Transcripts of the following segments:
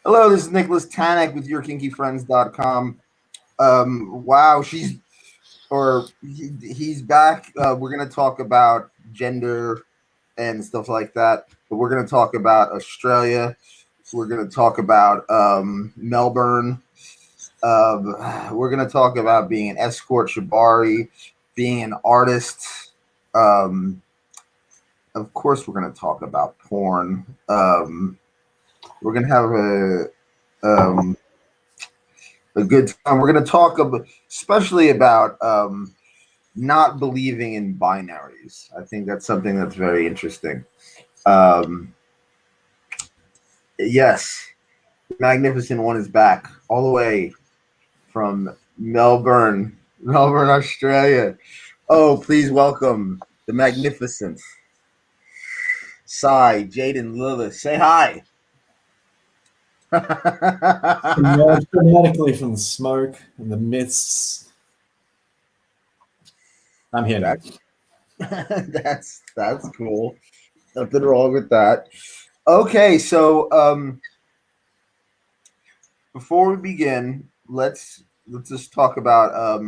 Hello, this is Nicholas Tanek with YourKinkyFriends.com. Wow, he's back. We're gonna talk about gender and stuff like that. But we're gonna talk about Australia. We're gonna talk about Melbourne. We're gonna talk about being an escort, shibari, being an artist. Um, of course, we're gonna talk about porn. We're gonna have um, a good time. We're going to talk about, especially about not believing in binaries. I think that's something that's very interesting. Um, yes, Magnificent One is back all the way from Melbourne, Australia. Oh, please welcome the Magnificent Jaiden, Lillith. Say hi. Emerge dramatically from the smoke and the mists. I'm here now. That's cool. Nothing wrong with that. Okay, so before we begin, let's just talk about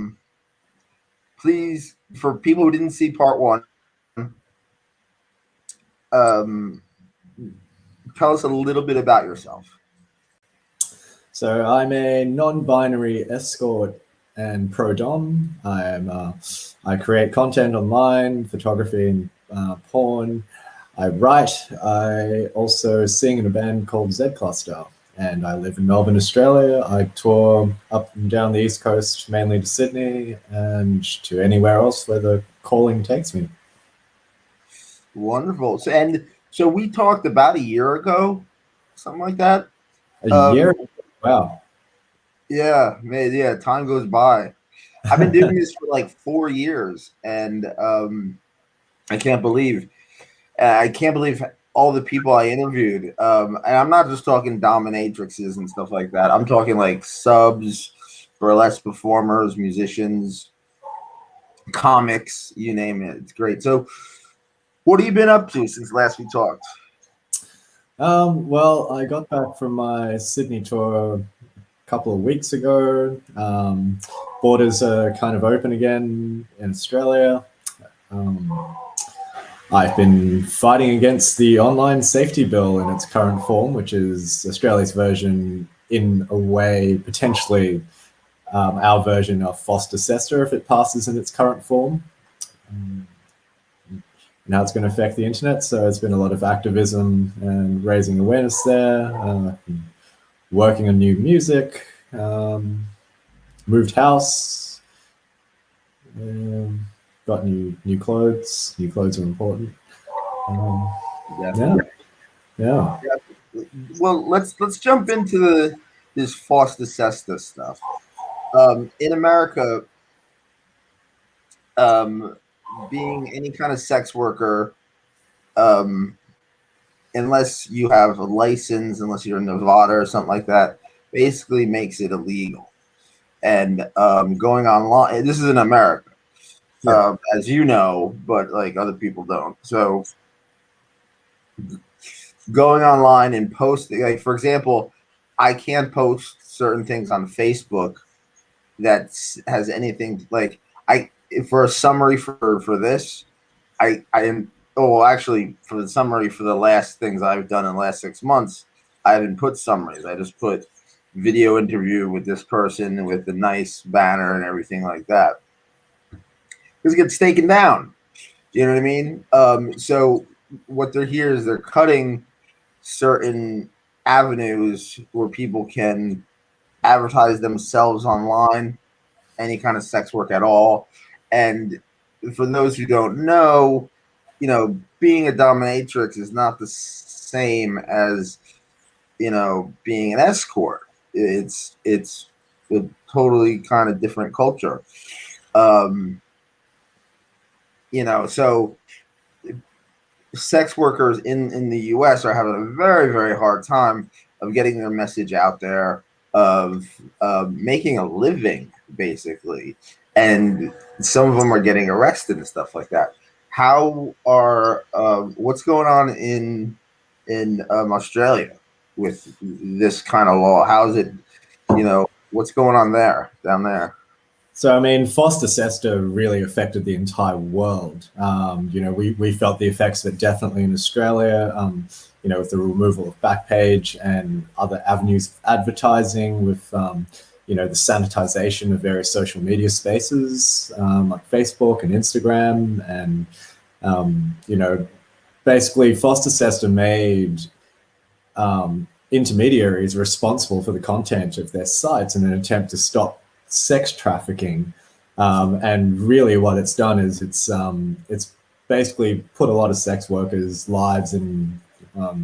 please, for people who didn't see part one, um, tell us a little bit about yourself. So I'm a non-binary escort and pro-dom. I create content online, photography and porn. I write. I also sing in a band called Z Cluster, and I live in Melbourne, Australia. I tour up and down the East Coast, mainly to Sydney and to anywhere else where the calling takes me. Wonderful. So we talked about a year ago, something like that. A year? Wow. Yeah, man, yeah, time goes by. I've been doing this for like 4 years, and I can't believe all the people I interviewed. And I'm not just talking dominatrixes and stuff like that. I'm talking like subs, burlesque performers, musicians, comics, you name it. It's great. So, what have you been up to since last we talked? Well, I got back from my Sydney tour a couple of weeks ago. Borders are kind of open again in Australia. I've been fighting against the online safety bill in its current form, which is Australia's version, in a way, potentially our version of foster-sester if it passes in its current form. Now it's going to affect the internet, so it's been a lot of activism and raising awareness there, working on new music, moved house, got new clothes. New clothes are important. Yeah. Well, let's jump into this foster-sester stuff. In America, being any kind of sex worker, unless you have a license, unless you're in Nevada or something like that, basically makes it illegal. And going online, this is in America, as you know, but like other people don't. So going online and posting, like for example, I can't post certain things on Facebook that has anything like for a summary for this. I am actually for the summary for the last things I've done in the last 6 months, I haven't put summaries. I just put video interview with this person with the nice banner and everything like that. Because it gets taken down. You know what I mean? So what they're here is they're cutting certain avenues where people can advertise themselves online, any kind of sex work at all. And for those who don't know, being a dominatrix is not the same as, being an escort. It's a totally kind of different culture. So sex workers in the US are having a very, very hard time of getting their message out there, of making a living, basically. And some of them are getting arrested and stuff like that. What's going on in Australia? with this kind of law? How's it, what's going on down there? So, I mean, Foster Sester really affected the entire world. We felt the effects of it definitely in Australia, with the removal of Backpage and other avenues of advertising, with, the sanitization of various social media spaces like Facebook and Instagram. And, basically, Foster Sester made intermediaries responsible for the content of their sites in an attempt to stop sex trafficking, and really what it's done is it's basically put a lot of sex workers' lives and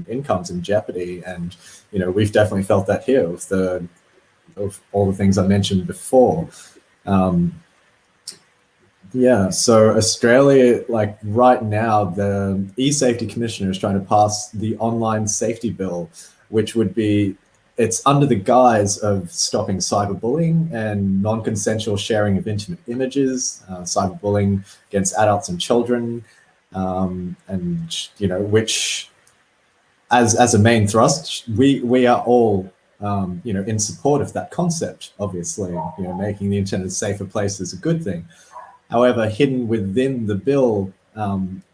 incomes in jeopardy. And we've definitely felt that here with all the things I mentioned before. So Australia, like right now, the e-safety commissioner is trying to pass the online safety bill, which would be, it's under the guise of stopping cyberbullying and non-consensual sharing of intimate images, cyberbullying against adults and children, which, as a main thrust, we are all, in support of that concept. Obviously, making the internet a safer place is a good thing. However, hidden within the bill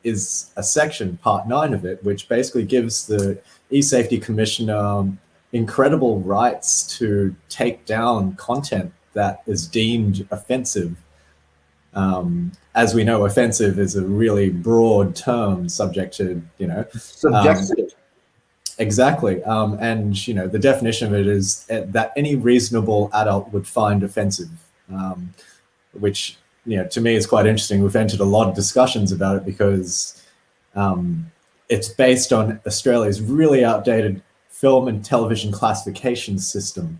is a section, Part 9 of it, which basically gives the e-safety commissioner incredible rights to take down content that is deemed offensive. As we know, offensive is a really broad term, subject to, subjective. Exactly. And, the definition of it is that any reasonable adult would find offensive, which, to me is quite interesting. We've entered a lot of discussions about it because it's based on Australia's really outdated film and television classification system.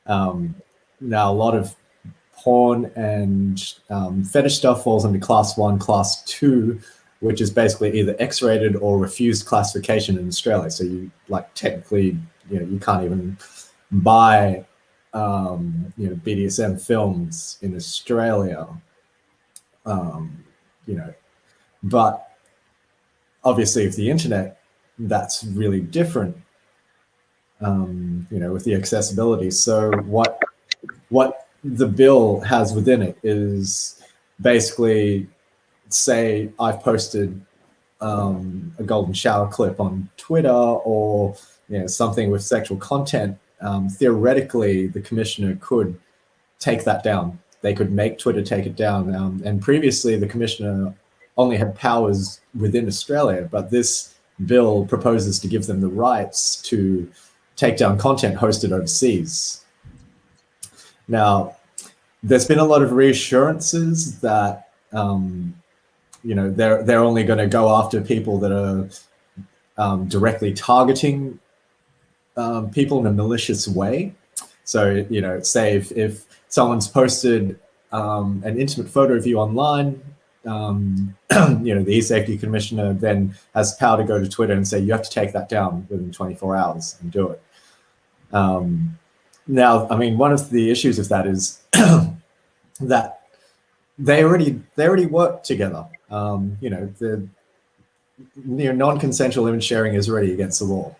Now, a lot of porn and fetish stuff falls under Class 1, Class 2, which is basically either X-rated or refused classification in Australia. So you, technically, you can't even buy, BDSM films in Australia. But obviously with the internet, that's really different, with the accessibility. So what the bill has within it is basically, say I've posted a golden shower clip on Twitter or something with sexual content, theoretically the commissioner could take that down. They could make Twitter take it down. And previously the commissioner only had powers within Australia, but this bill proposes to give them the rights to take down content hosted overseas. Now, there's been a lot of reassurances that they're only going to go after people that are directly targeting people in a malicious way. So, say if someone's posted an intimate photo of you online, the e-safety commissioner then has power to go to Twitter and say, you have to take that down within 24 hours and do it. Now, I mean, one of the issues of that is that they already work together. The non-consensual image sharing is already against the law.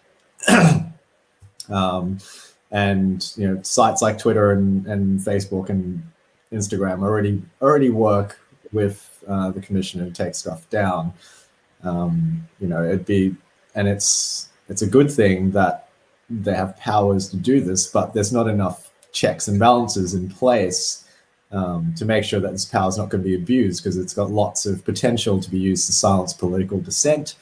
And sites like Twitter and Facebook and Instagram already work with the commissioner to take stuff down. It's a good thing that they have powers to do this, but there's not enough checks and balances in place to make sure that this power is not going to be abused, because it's got lots of potential to be used to silence political dissent.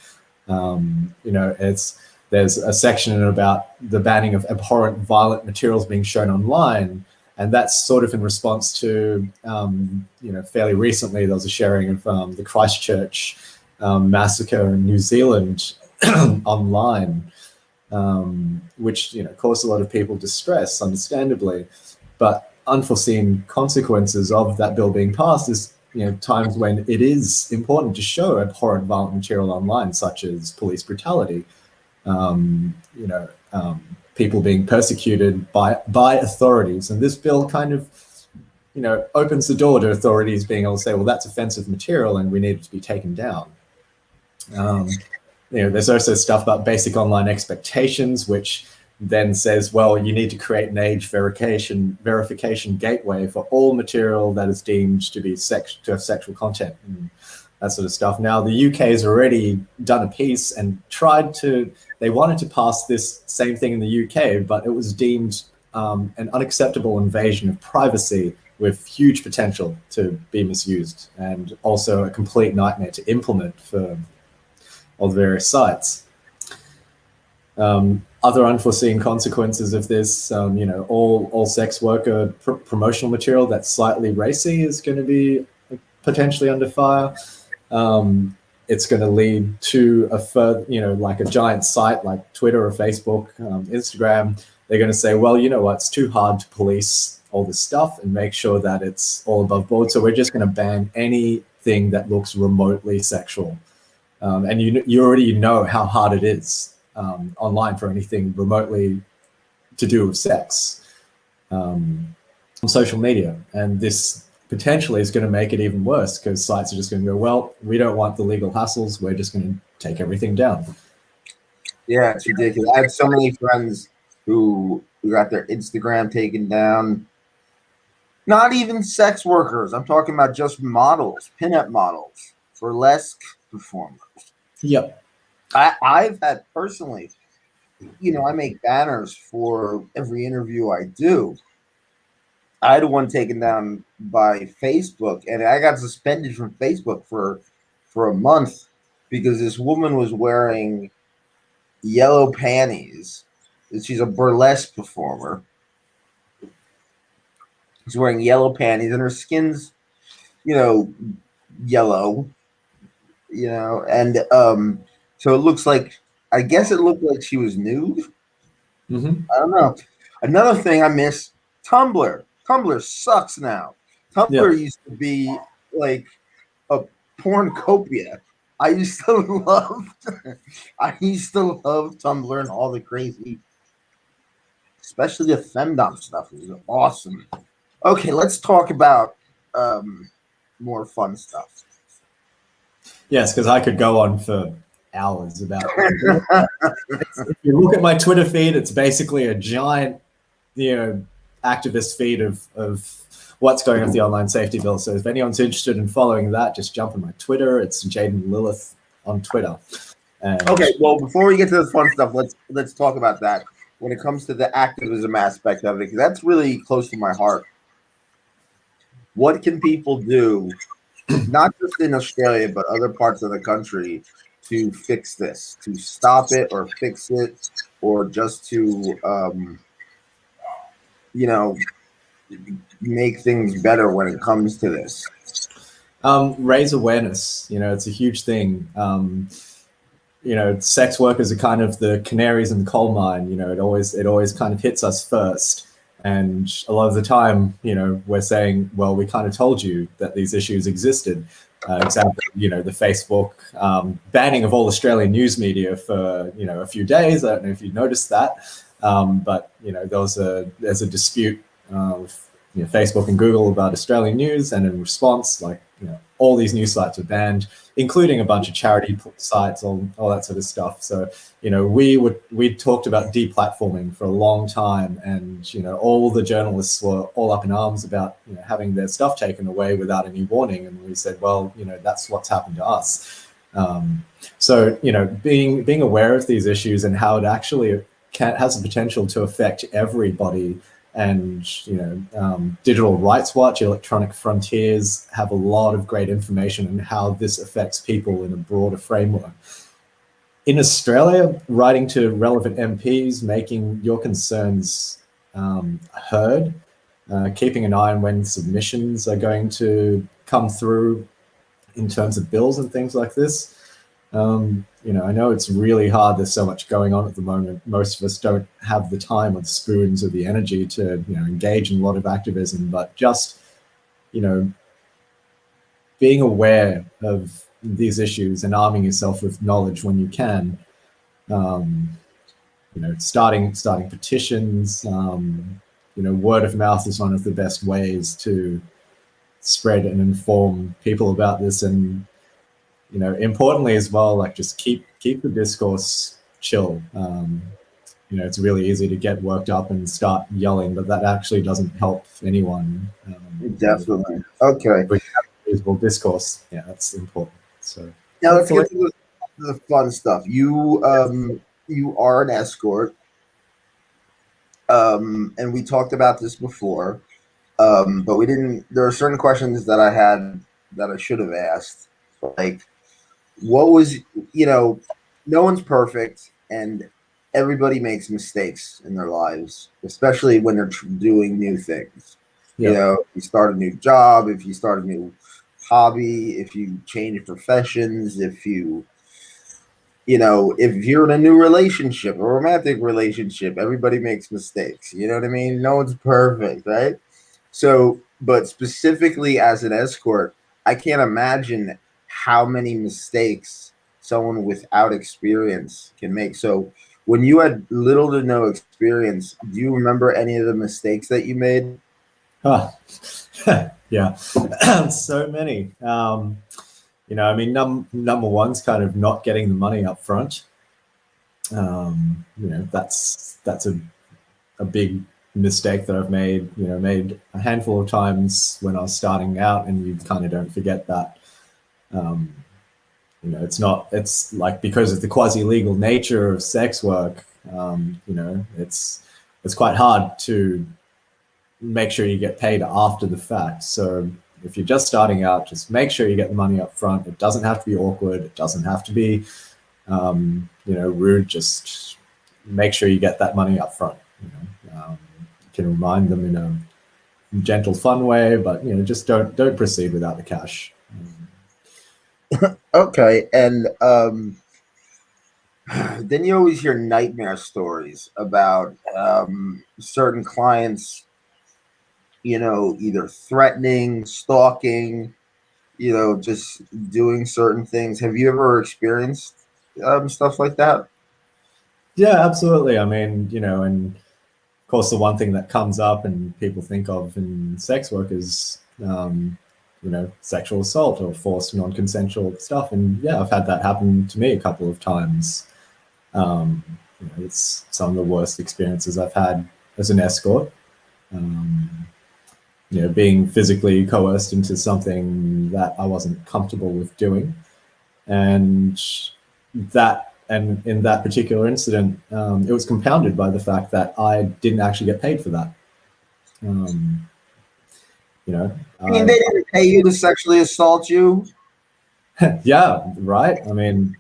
There's a section about the banning of abhorrent violent materials being shown online, and that's sort of in response to, fairly recently there was a sharing of the Christchurch massacre in New Zealand online, which caused a lot of people distress, understandably. But unforeseen consequences of that bill being passed is times when it is important to show abhorrent violent material online, such as police brutality, people being persecuted by authorities. And this bill kind of opens the door to authorities being able to say, well, that's offensive material and we need it to be taken down. There's also stuff about basic online expectations, which then says, well, you need to create an age verification gateway for all material that is deemed to be to have sexual content and that sort of stuff. Now, the UK has already done a piece and they wanted to pass this same thing in the UK, but it was deemed an unacceptable invasion of privacy with huge potential to be misused, and also a complete nightmare to implement for all the various sites. Other unforeseen consequences of this, all sex worker promotional material that's slightly racy is going to be potentially under fire. It's going to lead to a further, like a giant site like Twitter or Facebook, Instagram. They're going to say, well, you know what, it's too hard to police all this stuff and make sure that it's all above board. So we're just going to ban anything that looks remotely sexual. And you already know how hard it is online for anything remotely to do with sex on social media. And this potentially is going to make it even worse, because sites are just going to go, well, we don't want the legal hassles. We're just going to take everything down. Yeah, it's ridiculous. I have so many friends who got their Instagram taken down. Not even sex workers. I'm talking about just models, pinup models, burlesque performers. Yep. I've had personally, I make banners for every interview I do. I had one taken down by Facebook, and I got suspended from Facebook for a month because this woman was wearing yellow panties. She's a burlesque performer. She's wearing yellow panties, and her skin's, yellow, and so it looks like, I guess it looked like she was nude. Mm-hmm. I don't know. Another thing I miss, Tumblr. Tumblr sucks now. Tumblr used to be like a porncopia. I used to love Tumblr and all the crazy, especially the femdom stuff. It was awesome. Okay, let's talk about more fun stuff. Yes, because I could go on for hours about it. If you look at my Twitter feed, it's basically a giant, activist feed of what's going on with the online safety bill. So if anyone's interested in following that, just jump on my Twitter. It's Jaiden Lillith on Twitter. Okay, well, before we get to the fun stuff, let's talk about that when it comes to the activism aspect of it, because that's really close to my heart. What can people do, not just in Australia, but other parts of the country, to fix this, to stop it or fix it, or just to, make things better when it comes to this? Raise awareness. It's a huge thing. Sex workers are kind of the canaries in the coal mine. It always kind of hits us first. And a lot of the time, we're saying, well, we kind of told you that these issues existed. Example, the Facebook banning of all Australian news media for, a few days. I don't know if you noticed that. But, there's a dispute with Facebook and Google about Australian news. And in response, all these news sites are banned, including a bunch of charity sites, all that sort of stuff. So, we talked about deplatforming for a long time, and, all the journalists were all up in arms about, having their stuff taken away without any warning. And we said, well, that's what's happened to us. So, being aware of these issues and how it actually has the potential to affect everybody. And Digital Rights Watch, Electronic Frontiers have a lot of great information on how this affects people in a broader framework. In Australia, writing to relevant MPs, making your concerns heard, keeping an eye on when submissions are going to come through in terms of bills and things like this. I know it's really hard. There's so much going on at the moment. Most of us don't have the time or the spoons or the energy to, engage in a lot of activism, but just, being aware of these issues and arming yourself with knowledge when you can, starting petitions, word of mouth is one of the best ways to spread and inform people about this. And, importantly as well, just keep the discourse chill. it's really easy to get worked up and start yelling, but that actually doesn't help anyone. Definitely. Okay. With reasonable discourse, yeah, that's important. So Now let's hopefully, get to the fun stuff. You are an escort, and we talked about this before, but we didn't. There are certain questions that I had that I should have asked, like what was no one's perfect, and everybody makes mistakes in their lives, especially when they're doing new things. yeah. If you start a new job, if you start a new hobby, if you change professions, if you're in a new relationship, a romantic relationship, everybody makes mistakes. You know what I mean? No one's perfect, right? So, but specifically as an escort, I can't imagine how many mistakes someone without experience can make. So, when you had little to no experience, do you remember any of the mistakes that you made? Ah, yeah, so many. I mean, number one's kind of not getting the money up front. That's a big mistake that I've made a handful of times when I was starting out, and you kind of don't forget that. Um, it's like, because of the quasi-legal nature of sex work, it's quite hard to make sure you get paid after the fact. So if you're just starting out, just make sure you get the money up front. It doesn't have to be awkward. It doesn't have to be, rude. Just make sure you get that money up front. You can remind them in a gentle, fun way, but just don't proceed without the cash. Okay, and then you always hear nightmare stories about certain clients, either threatening, stalking, just doing certain things. Have you ever experienced stuff like that? Yeah, absolutely. I mean, and of course, the one thing that comes up and people think of in sex work is, sexual assault or forced non-consensual stuff. And yeah, I've had that happen to me a couple of times. Um, it's some of the worst experiences I've had as an escort. Um, being physically coerced into something that I wasn't comfortable with doing, and in that particular incident, it was compounded by the fact that I didn't actually get paid for that. Um, you know, I mean, they didn't pay you to sexually assault you. yeah, right. I mean,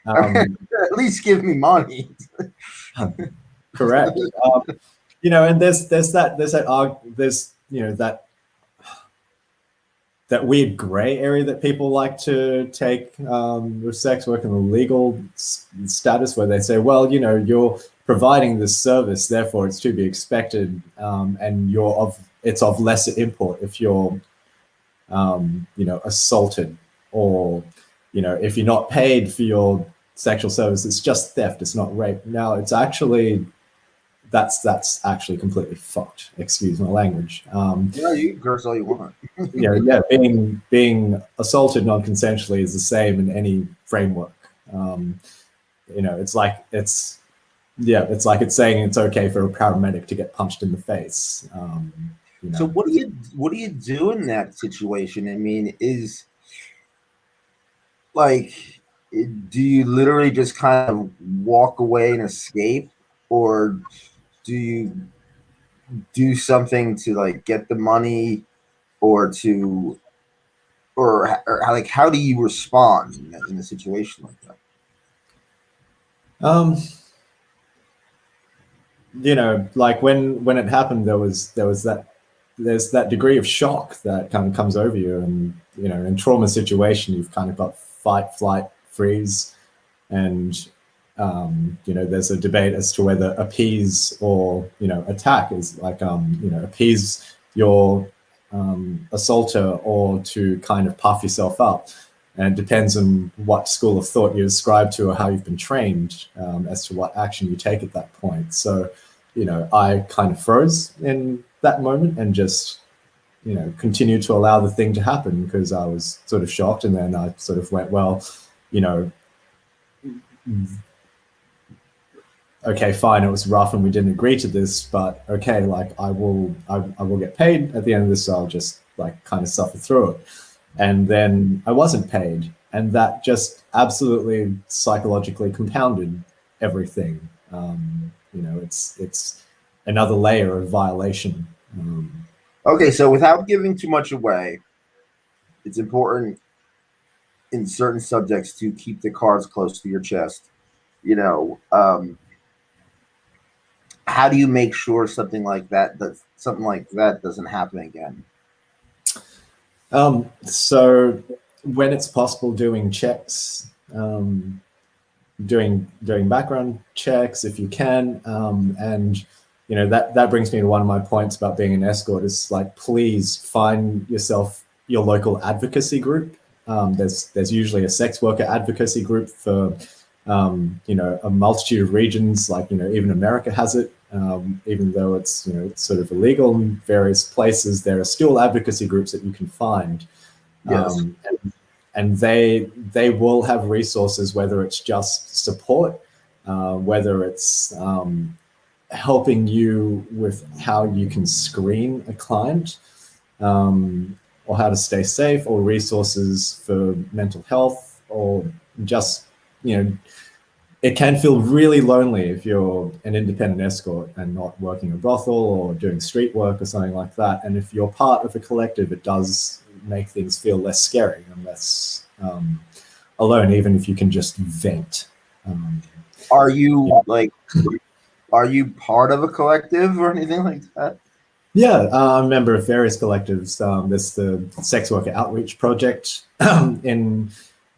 At least give me money. correct. And that weird gray area that people like to take with sex work and the legal status, where they say, well, you're providing this service, therefore it's to be expected, and it's of lesser import if you're assaulted, or if you're not paid for your sexual service, it's just theft, it's not rape. Now it's actually that's actually completely fucked. Excuse my language. Yeah, you can curse all you want. Being assaulted non-consensually is the same in any framework. It's like it's saying it's okay for a paramedic to get punched in the face. So what do you do in that situation? I mean, is like, do you literally just kind of walk away and escape, or do you do something to like get the money, or to or like how do you respond in a situation like that? Um, like when it happened, there's that degree of shock that kind of comes over you, and in trauma situation, you've kind of got fight, flight, freeze, and there's a debate as to whether appease or attack is like appease your assaulter, or to kind of puff yourself up. And it depends on what school of thought you ascribe to, or how you've been trained, as to what action you take at that point. So, I kind of froze in that moment and just, continued to allow the thing to happen, because I was sort of shocked. And then I sort of went, well, okay, fine, it was rough and we didn't agree to this, but okay, like I will get paid at the end of this, so I'll just like kind of suffer through it. And then I wasn't paid, and that just absolutely psychologically compounded everything. It's another layer of violation. Okay, so without giving too much away, it's important in certain subjects to keep the cards close to your chest. You know, how do you make sure something like that doesn't happen again? So when it's possible, doing checks, doing background checks if you can, and that brings me to one of my points about being an escort is like, please find yourself your local advocacy group. There's usually a sex worker advocacy group for a multitude of regions, like even America has it. Even though it's it's sort of illegal in various places, there are still advocacy groups that you can find. Yes. And they will have resources, whether it's just support, whether it's helping you with how you can screen a client, or how to stay safe, or resources for mental health, or just it can feel really lonely if you're an independent escort and not working a brothel or doing street work or something like that. And if you're part of a collective, it does make things feel less scary and less alone, even if you can just vent. Are you are you part of a collective or anything like that? Yeah, I'm a member of various collectives. There's the Sex Worker Outreach Project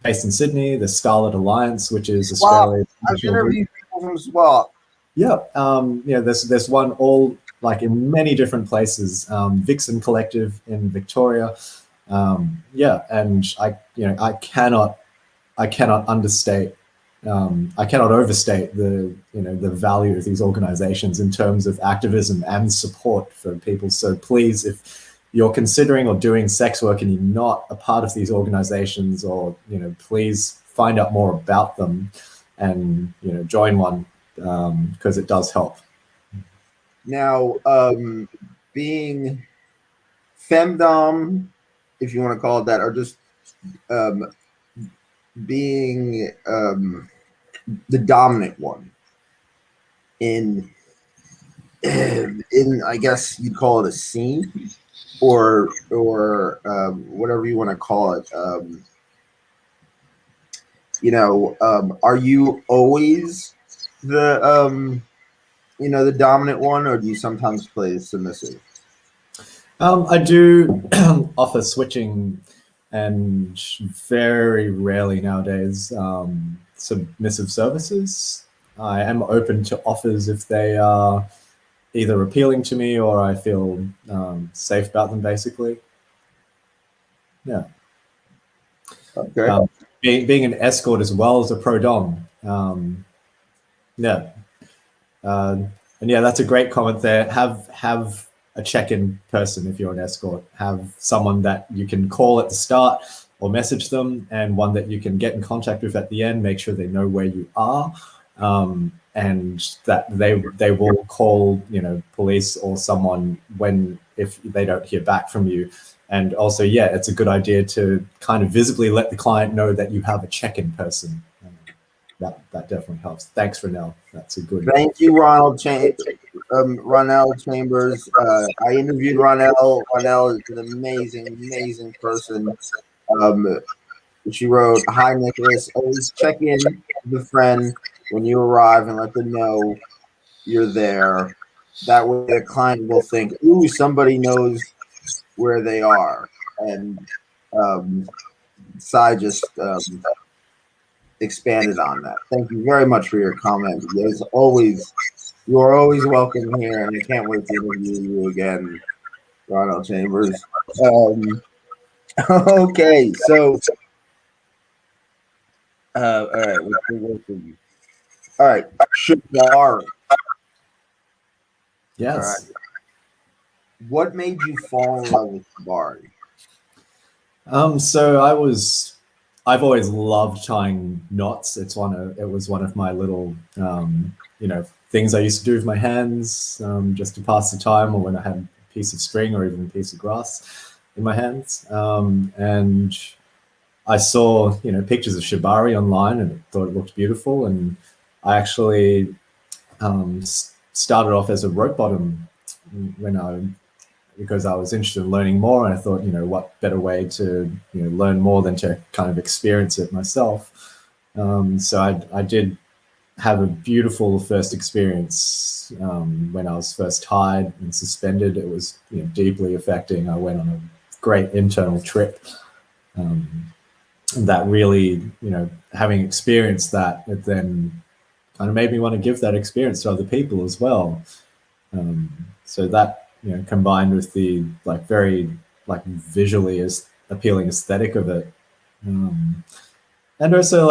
based in Sydney, the Scarlet Alliance, which is Australia's I've national group. interviewed people from SWAT. Yeah, there's one all like in many different places. Vixen Collective in Victoria. And I cannot understate, I cannot overstate the value of these organizations in terms of activism and support for people. So please, if you're considering or doing sex work and you're not a part of these organizations, or please find out more about them and join one, because it does help. Now, being femdom, if you want to call it that, or just um, being the dominant one in I guess you'd call it a scene, or whatever you want to call it. Are you always the dominant one, or do you sometimes play submissive? I do offer switching, and very rarely nowadays submissive services. I am open to offers if they are either appealing to me or I feel safe about them, basically. Yeah. Okay. Being an escort as well as a pro dom. Yeah. And yeah, that's a great comment there. Have a check-in person if you're an escort. Have someone that you can call at the start or message them, and one that you can get in contact with at the end. Make sure they know where you are, and that they will call police or someone if they don't hear back from you. And also, yeah, it's a good idea to kind of visibly let the client know that you have a check-in person. That definitely helps. Thanks, Renell. That's a good. Thank you, Ronald Ronell Chambers. I interviewed Ronell. Ronell is an amazing person. She wrote, "Hi, Nicholas. Always check in with a friend when you arrive and let them know you're there. That way the client will think, ooh, somebody knows where they are." And Sai just expanded on that. Thank you very much for your comment. As always, you are always welcome here, and I can't wait to interview you again, Ronald Chambers. Okay, so all right, all right, shibari. Yes. All right. What made you fall in love with shibari? So I've always loved tying knots. It was one of my little, things I used to do with my hands, just to pass the time, or when I had a piece of string or even a piece of grass in my hands. And I saw, pictures of shibari online and thought it looked beautiful. And I actually started off as a rope bottom because I was interested in learning more. And I thought, what better way to learn more than to kind of experience it myself. So I did have a beautiful first experience when I was first tied and suspended. It was deeply affecting. I went on a great internal trip. That really, having experienced that, it then kind of made me want to give that experience to other people as well. So that, combined with the very visually appealing aesthetic of it, and also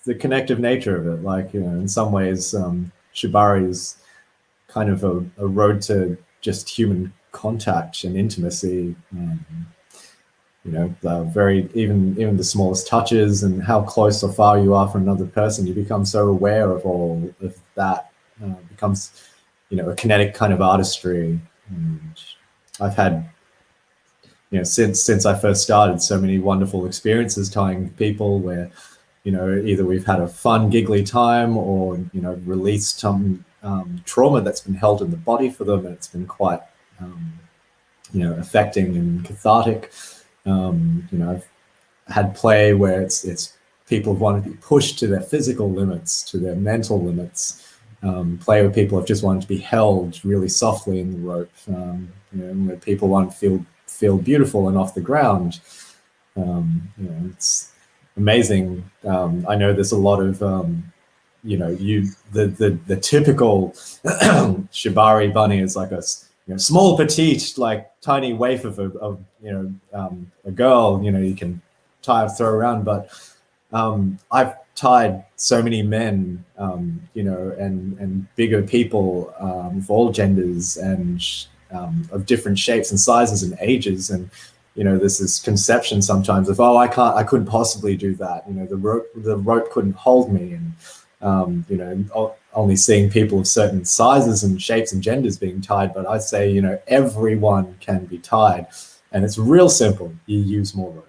the connective nature of it. In some ways, shibari is kind of a road to just human contact and intimacy. Even the smallest touches and how close or far you are from another person, you become so aware of all of that. Becomes, a kinetic kind of artistry. And I've had, since I first started, so many wonderful experiences tying people where, either we've had a fun, giggly time or, released some trauma that's been held in the body for them, and it's been quite, affecting and cathartic. I've had play where it's people have wanted to be pushed to their physical limits, to their mental limits. Play where people have just wanted to be held really softly in the rope. Where people want to feel beautiful and off the ground. It's amazing. I know there's a lot of the typical shibari bunny is like a small, petite, tiny waif of a girl. You can tie or throw around, but I've tied so many men, and bigger people of all genders and of different shapes and sizes and ages. And there's this conception sometimes of, I couldn't possibly do that. The rope couldn't hold me, and only seeing people of certain sizes and shapes and genders being tied. But I say, everyone can be tied, and it's real simple. You use more rope.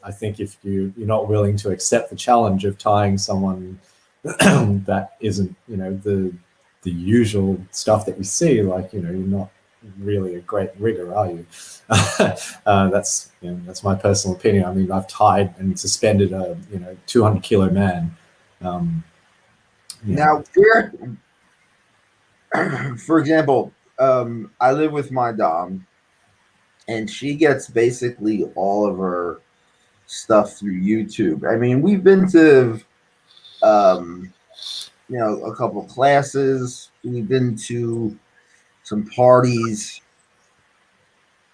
I think if you're not willing to accept the challenge of tying someone that isn't, the usual stuff that you see, you're not really a great rigger, are you? That's my personal opinion. I mean, I've tied and suspended a 200-kilo man. Now, for example, I live with my dom, and she gets basically all of her stuff through YouTube. I mean, we've been to, a couple classes. We've been to some parties,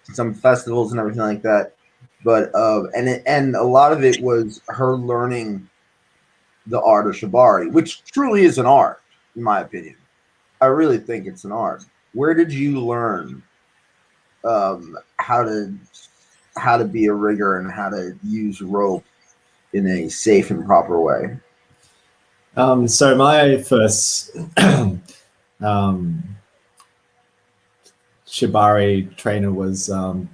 some festivals, and everything like that. But and a lot of it was her learning the art of shibari, which truly is an art, in my opinion. I really think it's an art. Where did you learn how to be a rigger and how to use rope in a safe and proper way? So my first shibari trainer was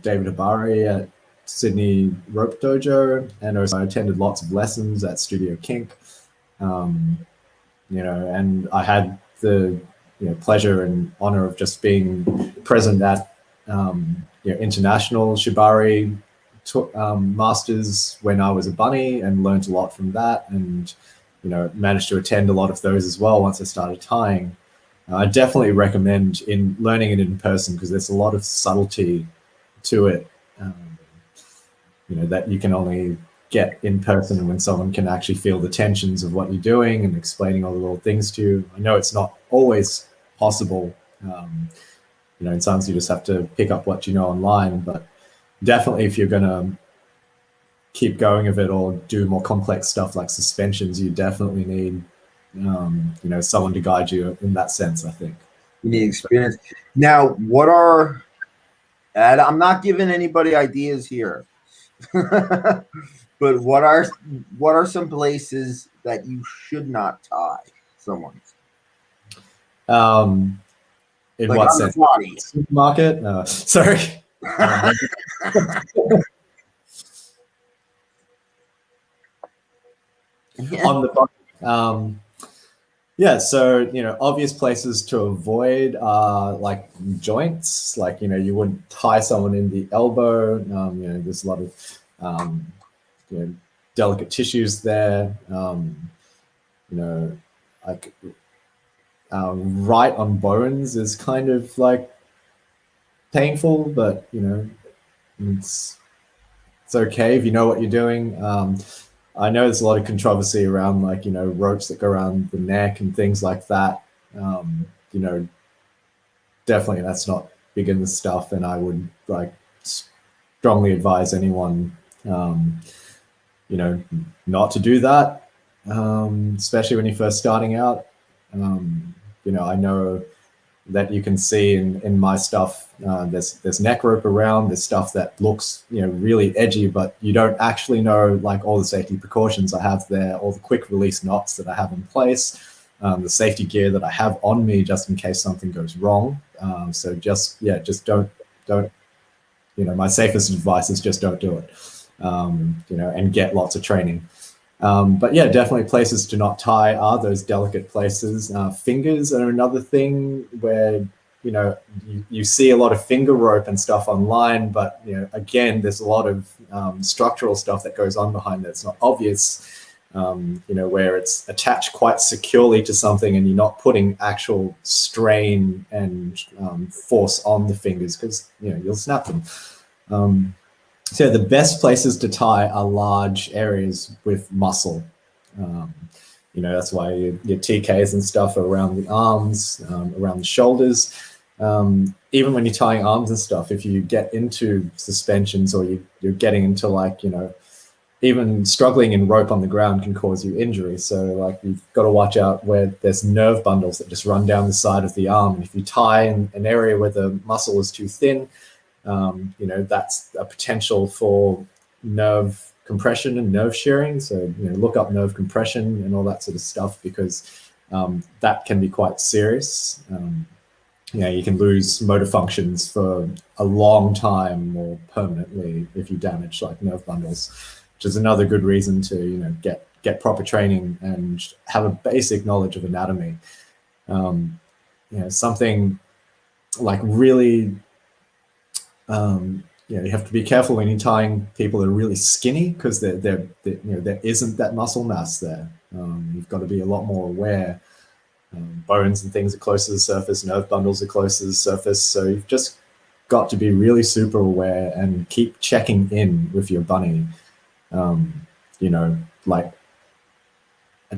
David Habari at Sydney Rope Dojo, and also I attended lots of lessons at Studio Kink. And I had the pleasure and honor of just being present at international shibari masters when I was a bunny, and learned a lot from that, and managed to attend a lot of those as well once I started tying. I definitely recommend in learning it in person, because there's a lot of subtlety to it, that you can only get in person when someone can actually feel the tensions of what you're doing and explaining all the little things to you. I know it's not always possible. In some you just have to pick up what you know online, but definitely if you're going to keep going with it or do more complex stuff like suspensions, you definitely need someone to guide you in that sense, I think. You need experience. Now, and I'm not giving anybody ideas here, But what are some places that you should not tie someone? In Like what on the sense? body. Supermarket? Sorry. Yeah. On the body. Yeah, so obvious places to avoid are like joints. Like you wouldn't tie someone in the elbow. There's a lot of um, you know, delicate tissues there. Like right on bones is kind of like painful, but it's it's okay if you know what you're doing. I know there's a lot of controversy around like ropes that go around the neck and things like that. Um, you know, Definitely that's not beginner stuff, and I would like strongly advise anyone, um, you know, not to do that, especially when you're first starting out. I know that you can see in my stuff. There's neck rope around. There's stuff that looks really edgy, but you don't actually know like all the safety precautions I have there, all the quick release knots that I have in place, the safety gear that I have on me just in case something goes wrong. So just don't. My safest advice is just don't do it. And get lots of training. But yeah, definitely places to not tie are those delicate places. Fingers are another thing where you see a lot of finger rope and stuff online, but again, there's a lot of structural stuff that goes on behind that. It's not obvious. Where it's attached quite securely to something, and you're not putting actual strain and force on the fingers because you'll snap them. So the best places to tie are large areas with muscle. Um, that's why your TKs and stuff are around the arms, around the shoulders. Even when you're tying arms and stuff, if you get into suspensions or you're getting into like, even struggling in rope on the ground can cause you injury. So like you've got to watch out where there's nerve bundles that just run down the side of the arm. And if you tie in an area where the muscle is too thin, that's a potential for nerve compression and nerve shearing. So, look up nerve compression and all that sort of stuff because that can be quite serious. You can lose motor functions for a long time or permanently if you damage like nerve bundles, which is another good reason to, get proper training and have a basic knowledge of anatomy. Something like really you have to be careful when you're tying people that are really skinny because there isn't that muscle mass there. You've got to be a lot more aware. Bones and things are close to the surface, nerve bundles are close to the surface, so you've just got to be really super aware and keep checking in with your bunny. Like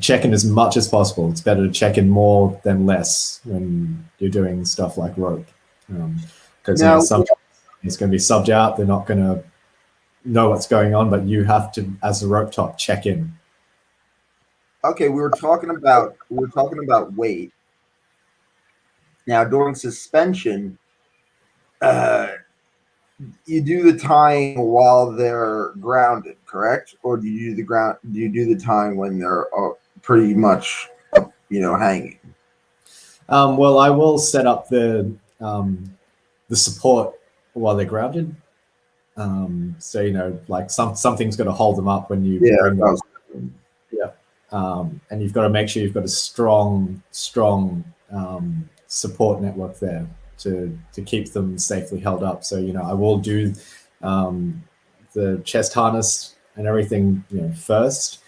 check in as much as possible. It's better to check in more than less when you're doing stuff like rope, because sometimes it's going to be subbed out. They're not going to know what's going on, but you have to, as the rope top, check in. Okay, we were talking about weight. Now during suspension, you do the tying while they're grounded, correct? Or do you do the tying when they're pretty much hanging? Well, I will set up the support while they're grounded. So like something's got to hold them up when you bring them. Yeah, and you've got to make sure you've got a strong support network there to keep them safely held up. So I will do the chest harness and everything first.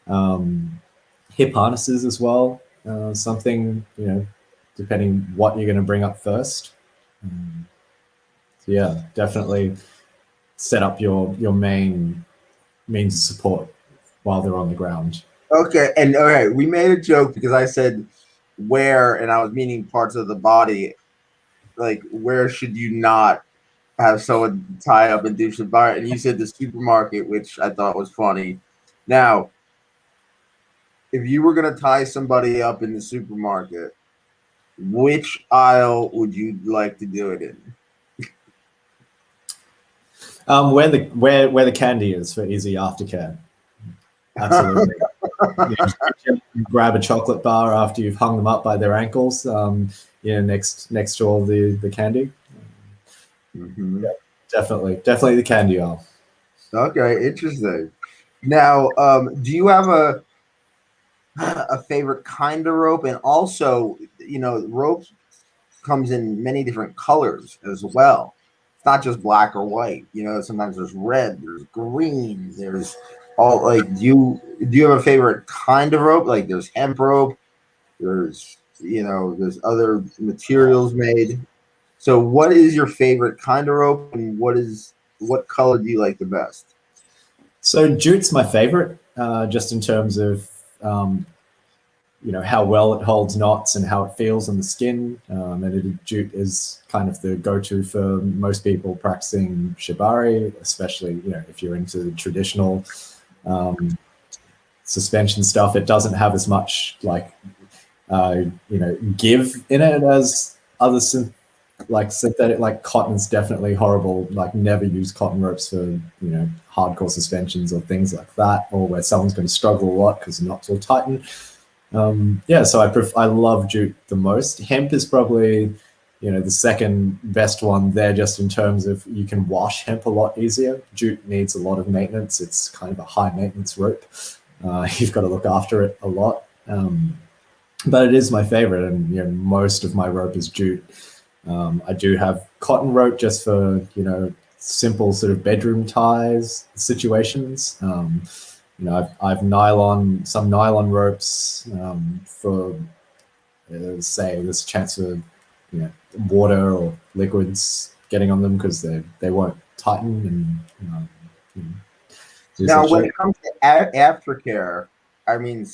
Hip harnesses as well. Something depending what you're going to bring up first. So yeah, definitely set up your main means of support while they're on the ground. Okay, and all right, we made a joke because I said where, and I was meaning parts of the body. Like, where should you not have someone tie up and do shibari? And you said the supermarket, which I thought was funny. Now, if you were gonna tie somebody up in the supermarket, which aisle would you like to do it in? Where the candy is for easy aftercare. Absolutely. Yeah, just grab a chocolate bar after you've hung them up by their ankles, next to all the candy. Hmm. Yeah, definitely the candy aisle. Okay, interesting. Now, do you have a favorite kind of rope? And also, rope comes in many different colors as well. It's not just black or white. Sometimes there's red, there's green, there's all like. Do you have a favorite kind of rope? Like there's hemp rope, there's other materials made. So, what is your favorite kind of rope, and what color do you like the best? So jute's my favorite, just in terms of how well it holds knots and how it feels on the skin. Jute is kind of the go-to for most people practicing shibari, especially if you're into the traditional um, suspension stuff. It doesn't have as much give in it as other synthetic. Like cotton's definitely horrible. Like never use cotton ropes for hardcore suspensions or things like that, or where someone's going to struggle a lot because the knots will tighten. So I love jute the most. Hemp is probably the second best one there, just in terms of you can wash hemp a lot easier. Jute needs a lot of maintenance. It's kind of a high maintenance rope. You've got to look after it a lot. But it is my favorite, and most of my rope is jute. I do have cotton rope just for simple sort of bedroom ties situations. I've some nylon ropes for say there's a chance of water or liquids getting on them because they won't tighten you know, Now, when it comes to aftercare, I mean,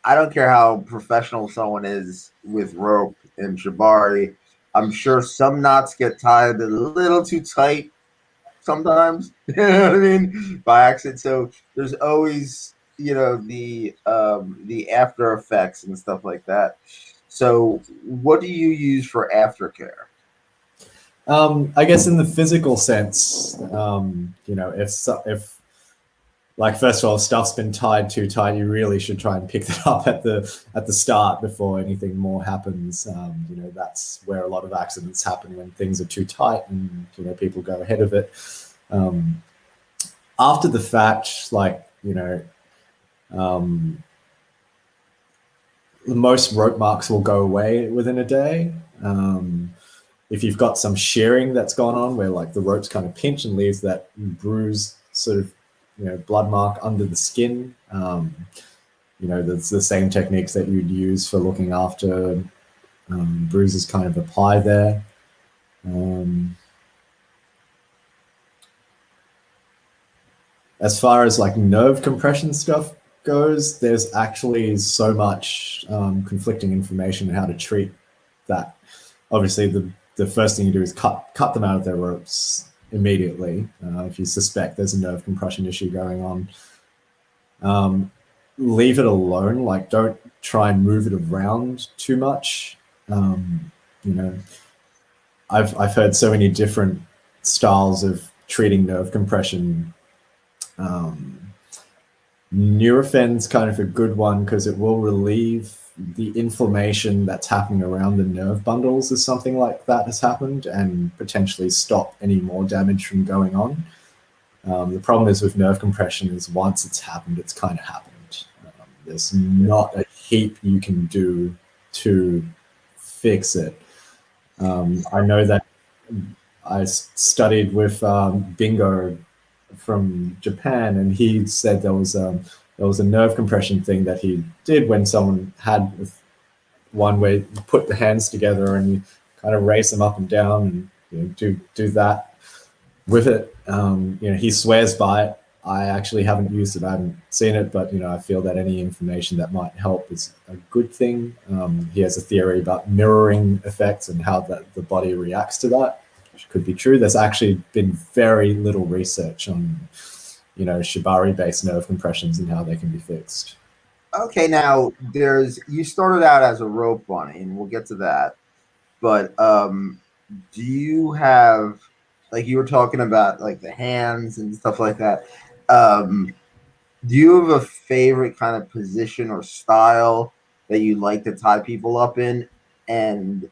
I don't care how professional someone is with rope and shibari. I'm sure some knots get tied a little too tight sometimes. You know what I mean? By accident. So there's always, the after effects and stuff like that. So what do you use for aftercare? I guess in the physical sense, if like first of all, stuff's been tied too tight, you really should try and pick that up at the start before anything more happens. That's where a lot of accidents happen, when things are too tight and people go ahead of it. After the fact, most rope marks will go away within a day. If you've got some shearing that's gone on where the ropes kind of pinch and leaves that bruise sort of blood mark under the skin, that's the same techniques that you'd use for looking after bruises kind of apply there. As far as nerve compression stuff goes, there's actually so much conflicting information on how to treat that. Obviously, the first thing you do is cut them out of their ropes immediately if you suspect there's a nerve compression issue going on. Leave it alone. Don't try and move it around too much. I've heard so many different styles of treating nerve compression. Nurofen's kind of a good one because it will relieve the inflammation that's happening around the nerve bundles if something like that has happened, and potentially stop any more damage from going on. The problem is with nerve compression is once it's happened, it's kind of happened. There's not a heap you can do to fix it. I know that I studied with Bingo from Japan, and he said there was a nerve compression thing that he did when someone had one where you put the hands together and you kind of raise them up and down and do that with it. He swears by it. I actually haven't used it. I haven't seen it, but I feel that any information that might help is a good thing. He has a theory about mirroring effects and how the body reacts to that, which could be true. There's actually been very little research on shibari-based nerve compressions and how they can be fixed. Okay, now you started out as a rope bunny, and we'll get to that. But do you have, like you were talking about, like the hands and stuff like that? Do you have a favorite kind of position or style that you like to tie people up in? And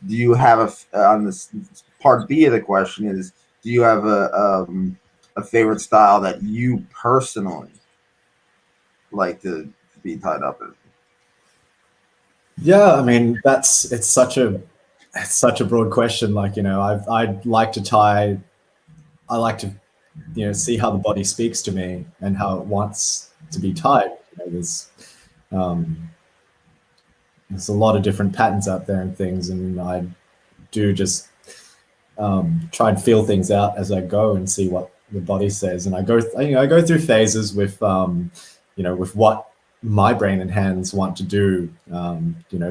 do you have on this part B of the question is, do you have a favorite style that you personally like to be tied up in? Yeah, I mean it's such a broad question. Like, I like to tie. I like to see how the body speaks to me and how it wants to be tied. Um, there's a lot of different patterns out there and things, and I do just try and feel things out as I go and see what the body says. And I go through phases with with what my brain and hands want to do.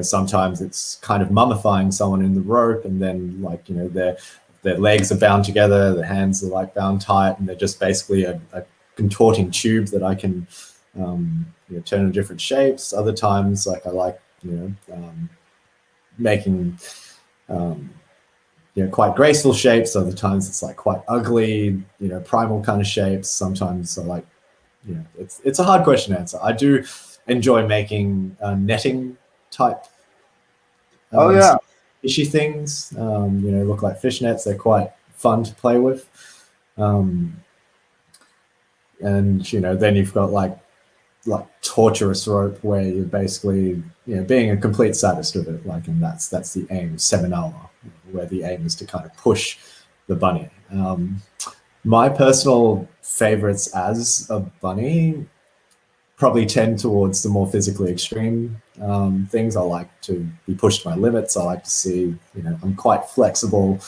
Sometimes it's kind of mummifying someone in the rope, and then their legs are bound together, their hands are like bound tight, and they're just basically a contorting tube that I can turn in different shapes. Other times, like I like making quite graceful shapes. Other times it's like quite ugly, primal kind of shapes. Sometimes I like, it's a hard question to answer. I do enjoy making netting type Oh yeah. fishy things, look like fishnets. They're quite fun to play with. And then you've got like torturous rope where you're basically being a complete sadist with it, and that's the aim, seminar, where the aim is to kind of push the bunny. My personal favorites as a bunny probably tend towards the more physically extreme things. I like to be pushed to my limits. I like to see, I'm quite flexible.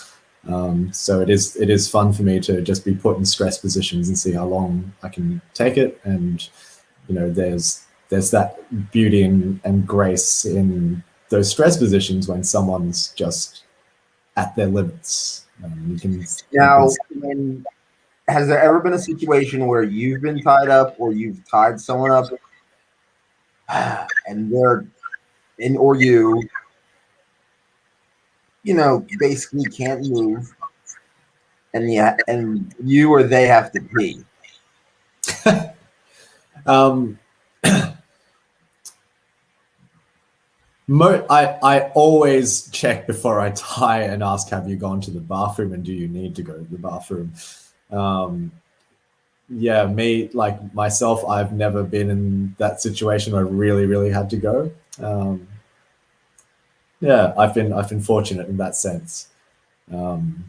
So it is fun for me to just be put in stress positions and see how long I can take it. And there's that beauty and grace in those stress positions when someone's just at their limits. Has there ever been a situation where you've been tied up or you've tied someone up and or you basically can't move and you or they have to pee? I always check before I tie and ask, have you gone to the bathroom and do you need to go to the bathroom? Myself, I've never been in that situation where I really, really had to go. I've been fortunate in that sense. The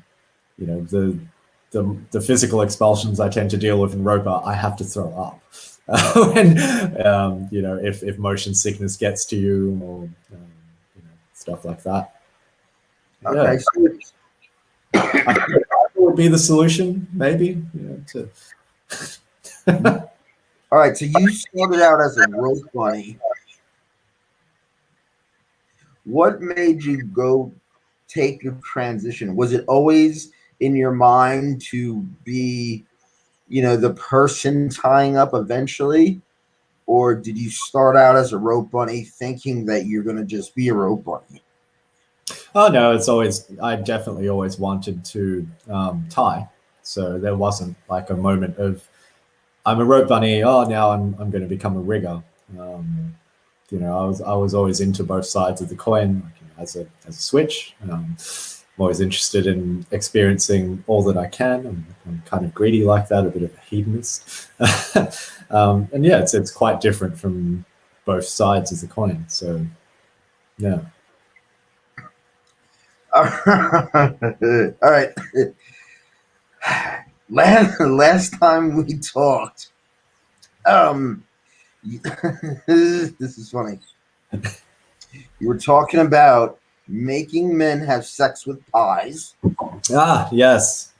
physical expulsions I tend to deal with in rope are I have to throw up. When if motion sickness gets to you, or stuff like that. Okay, so I think that would be the solution, maybe. All right, so you started out as a rope bunny. What made you go take the transition? Was it always in your mind to be, the person tying up eventually? Or did you start out as a rope bunny thinking that you're going to just be a rope bunny? Oh no, I definitely always wanted to tie. So there wasn't like a moment of I'm a rope bunny. Oh, now I'm going to become a rigger. I was always into both sides of the coin, as a switch. I'm always interested in experiencing all that I can. I'm kind of greedy like that, a bit of a hedonist. And yeah, it's quite different from both sides of the coin. So yeah. All right. Last time we talked, this is funny. You were talking about making men have sex with pies. Ah, yes.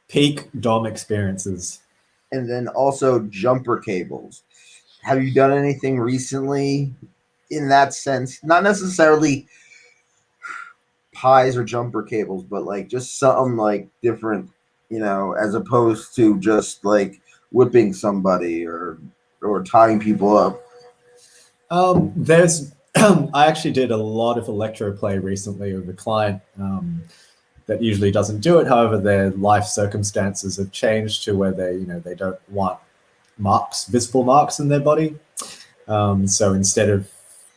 Peak dom experiences. And then also jumper cables. Have you done anything recently in that sense? Not necessarily pies or jumper cables, but like just something like different, as opposed to just like whipping somebody or tying people up. There's I actually did a lot of electro play recently with a client. that usually doesn't do it. However, their life circumstances have changed to where they don't want visible marks in their body. So instead of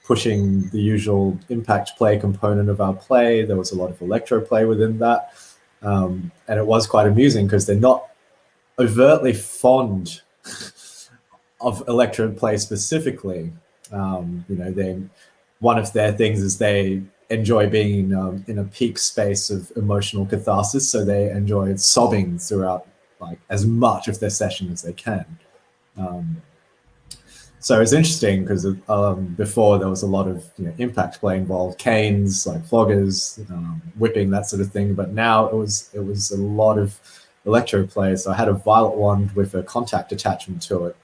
pushing the usual impact play component of our play, there was a lot of electro play within that. And it was quite amusing because they're not overtly fond of electro play specifically. One of their things is they enjoy being in a peak space of emotional catharsis, so they enjoy sobbing throughout like as much of their session as they can. So it's interesting because before there was a lot of impact play involved, canes, like floggers, whipping, that sort of thing. But now it was a lot of electro play. So I had a violet wand with a contact attachment to it.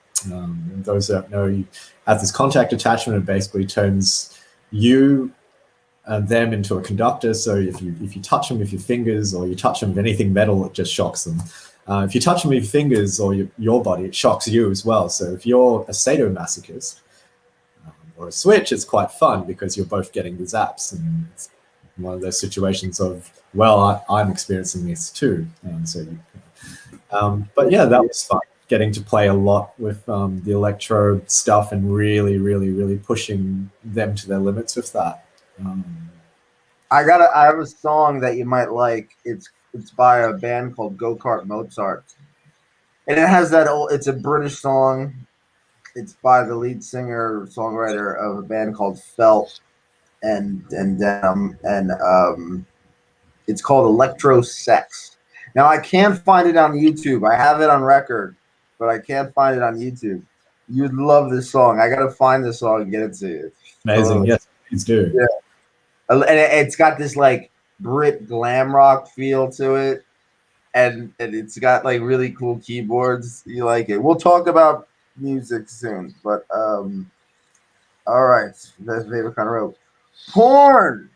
Those that don't know, you have this contact attachment. It basically turns you and them into a conductor. So if you touch them with your fingers or you touch them with anything metal, it just shocks them. If you touch them with your fingers or your body, it shocks you as well. So if you're a sadomasochist or a switch, it's quite fun because you're both getting the zaps. And it's one of those situations of, well, I'm experiencing this too. But yeah, that was fun. Getting to play a lot with the electro stuff and really, really, really pushing them to their limits with that. I have a song that you might like. It's by a band called Go Kart Mozart, and it has that old. It's a British song. It's by the lead singer songwriter of a band called Felt, and it's called Electro Sex. Now I can't find it on YouTube. I have it on record, but I can't find it on YouTube. You'd love this song. I gotta find this song and get it to you. Amazing. Yes, please do. Yeah. And it's got this like Brit glam rock feel to it, and it's got like really cool keyboards. You like it. We'll talk about music soon, but all right. That's favorite kind of rope. Porn.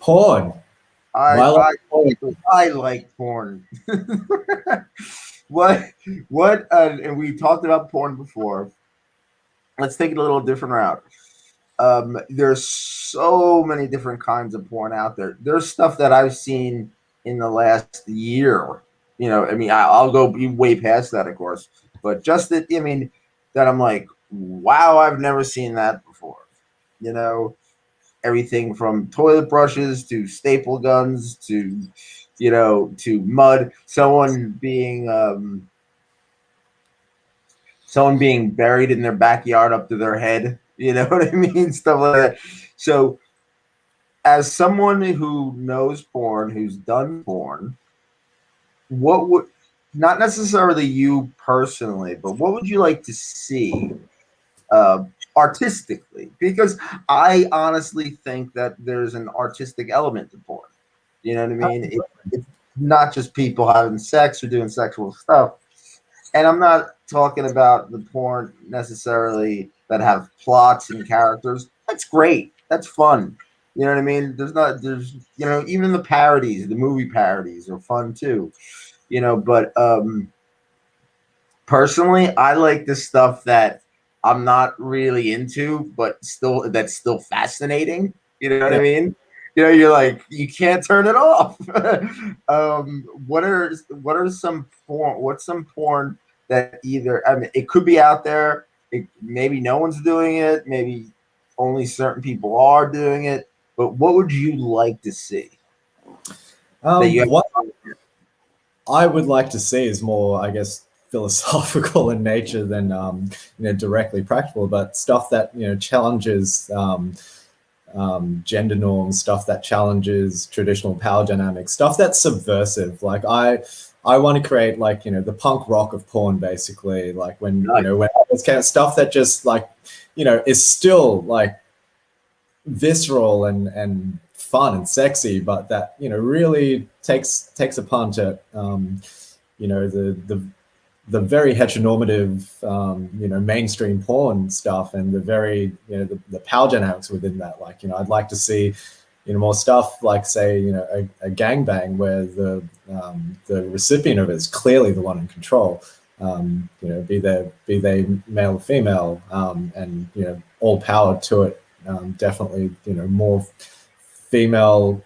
I like porn. What and we talked about porn before. Let's take it a little different route. There's so many different kinds of porn out there. There's stuff that I've seen in the last year. I mean, I'll go way past that, of course, but just that, I mean, that I'm like, wow, I've never seen that before. Everything from toilet brushes to staple guns to, to mud. Someone being buried in their backyard up to their head. You know what I mean? Stuff like that. So as someone who knows porn, who's done porn, what would, not necessarily you personally, but what would you like to see artistically? Because I honestly think that there's an artistic element to porn. You know what I mean? It's not just people having sex or doing sexual stuff. And I'm not talking about the porn necessarily that have plots and characters. That's great. That's fun. You know what I mean? There's even the parodies, the movie parodies are fun too. But personally, I like the stuff that I'm not really into, but that's still fascinating. You know what I mean? You're like, you can't turn it off. What are some porn? What's some porn that either, I mean, it could be out there. Maybe no one's doing it. Maybe only certain people are doing it. But what would you like to see? What I would like to see is more, I guess, philosophical in nature than directly practical, but stuff that challenges gender norms, stuff that challenges traditional power dynamics, stuff that's subversive. Like I want to create like the punk rock of porn, basically. Like when when it's kind of stuff that just like is still like visceral and fun and sexy, but that really takes a punt at the very heteronormative mainstream porn stuff and the very the power dynamics within that. Like I'd like to see more stuff like, say, a gangbang where the recipient of it is clearly the one in control. Be they male or female, and all power to it. Definitely, more female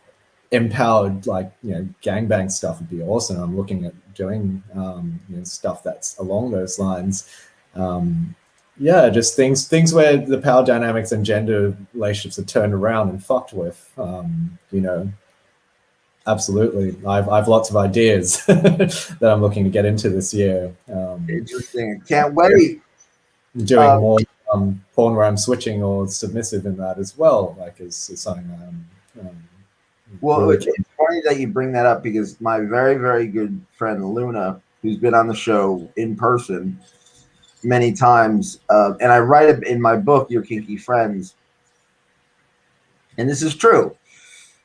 empowered, like, gangbang stuff would be awesome. I'm looking at doing stuff that's along those lines. Just things where the power dynamics and gender relationships are turned around and fucked with. Absolutely. I've lots of ideas that I'm looking to get into this year. Interesting. Can't wait. Doing more porn where I'm switching or submissive in that as well, like is something well, really it's funny that you bring that up because my very, very good friend Luna, who's been on the show in person many times, and I write it in my book, Your Kinky Friends, and this is true.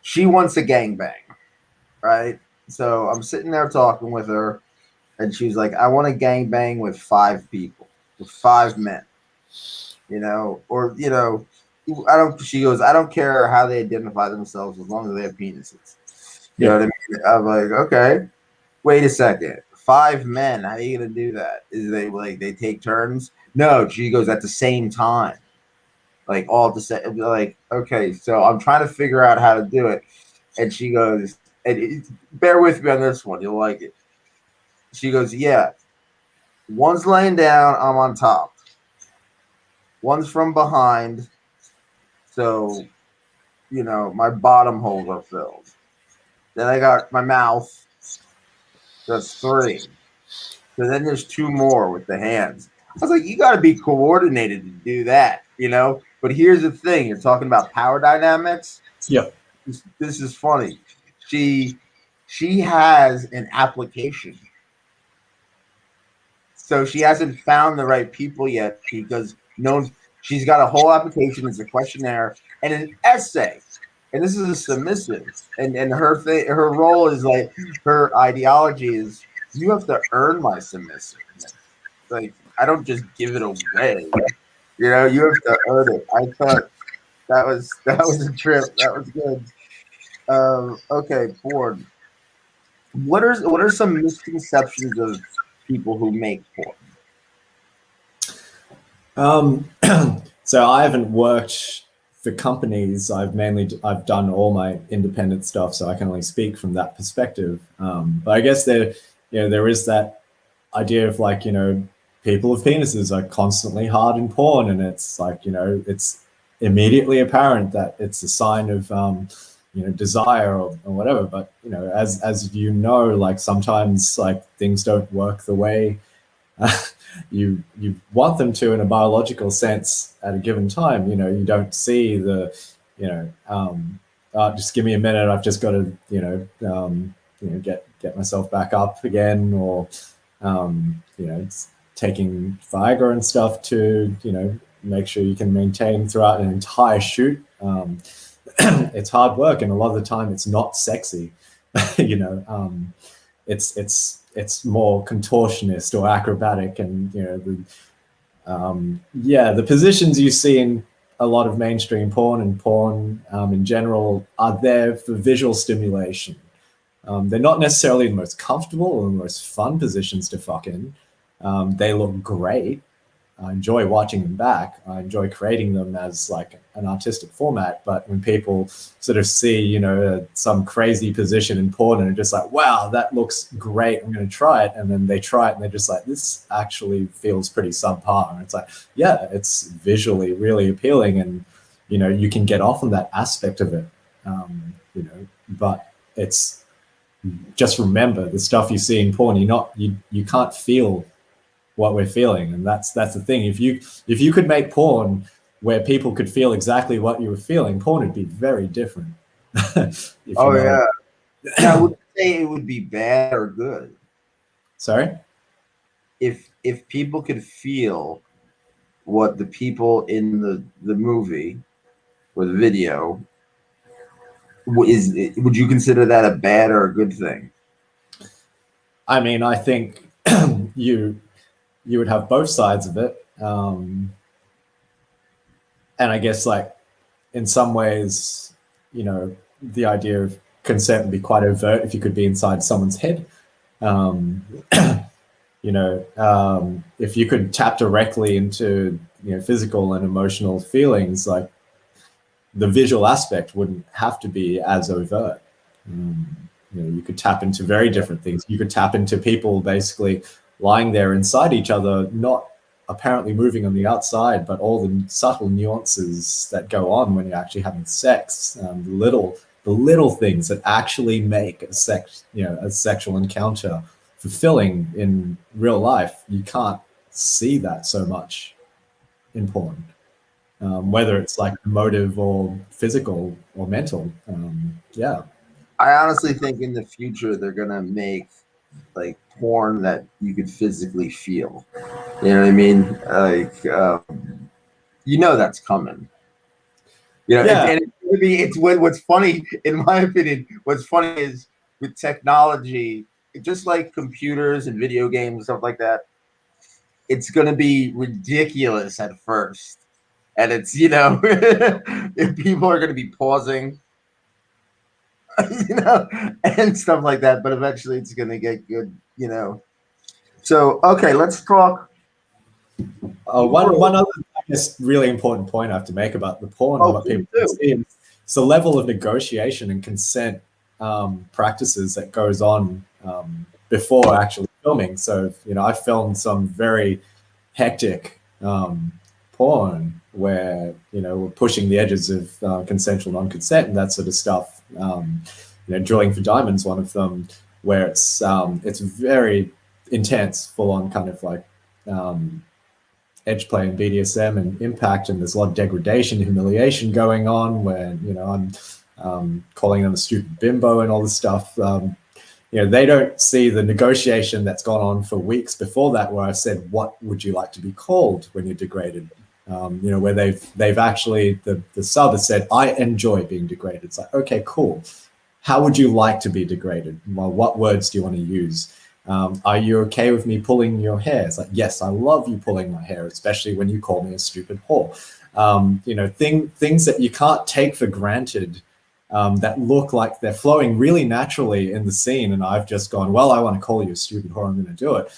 She wants a gangbang, right? So I'm sitting there talking with her, and she's like, I want a gangbang with 5 people, with 5 men, or, she goes, I don't care how they identify themselves as long as they have penises. You know what I mean? I'm like, okay, wait a second. 5 men, how are you going to do that? Is they take turns? No, she goes at the same time. Like all at the same, like, okay, so I'm trying to figure out how to do it. And she goes, bear with me on this one, you'll like it. She goes, yeah, one's laying down, I'm on top. One's from behind, so, my bottom holes are filled. Then I got my mouth, that's 3. So then there's 2 more with the hands. I was like, you got to be coordinated to do that, But here's the thing. You're talking about power dynamics. Yep. This is funny. She has an application. So she hasn't found the right people yet because she's got a whole application. It's a questionnaire and an essay. And this is a submissive. And her role is like, her ideology is, you have to earn my submissiveness. Like, I don't just give it away. You have to earn it. I thought that was a trip. That was good. Okay, Ford. What are some misconceptions of people who make porn? So I haven't worked for companies. I've done all my independent stuff, so I can only speak from that perspective. But I guess there is that idea of like, people with penises are constantly hard in porn, and it's like, it's immediately apparent that it's a sign of desire or whatever. But as like sometimes like things don't work the way you want them to in a biological sense at a given time. You don't see the just give me a minute, I've just got to get myself back up again, or it's taking Viagra and stuff to make sure you can maintain throughout an entire shoot. It's hard work, and a lot of the time it's not sexy. It's more contortionist or acrobatic, and the positions you see in a lot of mainstream porn and porn in general are there for visual stimulation. They're not necessarily the most comfortable or the most fun positions to fuck in. They look great. I enjoy watching them back. I enjoy creating them as like an artistic format. But when people sort of see, some crazy position in porn and are just like, wow, that looks great, I'm going to try it. And then they try it and they're just like, this actually feels pretty subpar. And it's like, yeah, it's visually really appealing. And, you can get off on that aspect of it, but it's just remember the stuff you see in porn, you can't feel what we're feeling. And that's the thing. If you could make porn where people could feel exactly what you were feeling, porn would be very different. Oh yeah. Now, would you say it would be bad or good? Sorry? If people could feel what the people in the movie or the video, would you consider that a bad or a good thing? I mean, I think you would have both sides of it. And I guess like in some ways, the idea of consent would be quite overt if you could be inside someone's head. If you could tap directly into physical and emotional feelings, like the visual aspect wouldn't have to be as overt. You could tap into very different things. You could tap into people basically lying there inside each other, not apparently moving on the outside, but all the subtle nuances that go on when you're actually having sex, the little things that actually make a sexual encounter fulfilling in real life. You can't see that so much in porn, whether it's like emotive or physical or mental. Yeah. I honestly think in the future they're gonna make like porn that you could physically feel. You know what I mean? Like, that's coming. Yeah. What's funny, in my opinion, what's funny is with technology, just like computers and video games and stuff like that, it's going to be ridiculous at first. And it's, if people are going to be pausing, and stuff like that, but eventually it's going to get good. So, okay, let's talk. One other, I guess, really important point I have to make about the porn and what people see is the level of negotiation and consent practices that goes on before actually filming. So, I filmed some very hectic porn where, we're pushing the edges of consensual non-consent and that sort of stuff. Drilling for diamonds, one of them, where it's very intense, full on kind of like edge play and BDSM and impact, and there's a lot of degradation, humiliation going on where, I'm calling them a stupid bimbo and all this stuff. They don't see the negotiation that's gone on for weeks before that, where I said, what would you like to be called when you're degraded? Where they've actually, the sub has said, I enjoy being degraded. It's like, okay, cool. How would you like to be degraded? Well, what words do you want to use? Are you okay with me pulling your hair? It's like, yes, I love you pulling my hair, especially when you call me a stupid whore. Things that you can't take for granted, that look like they're flowing really naturally in the scene. And I've just gone, well, I want to call you a stupid whore, I'm going to do it.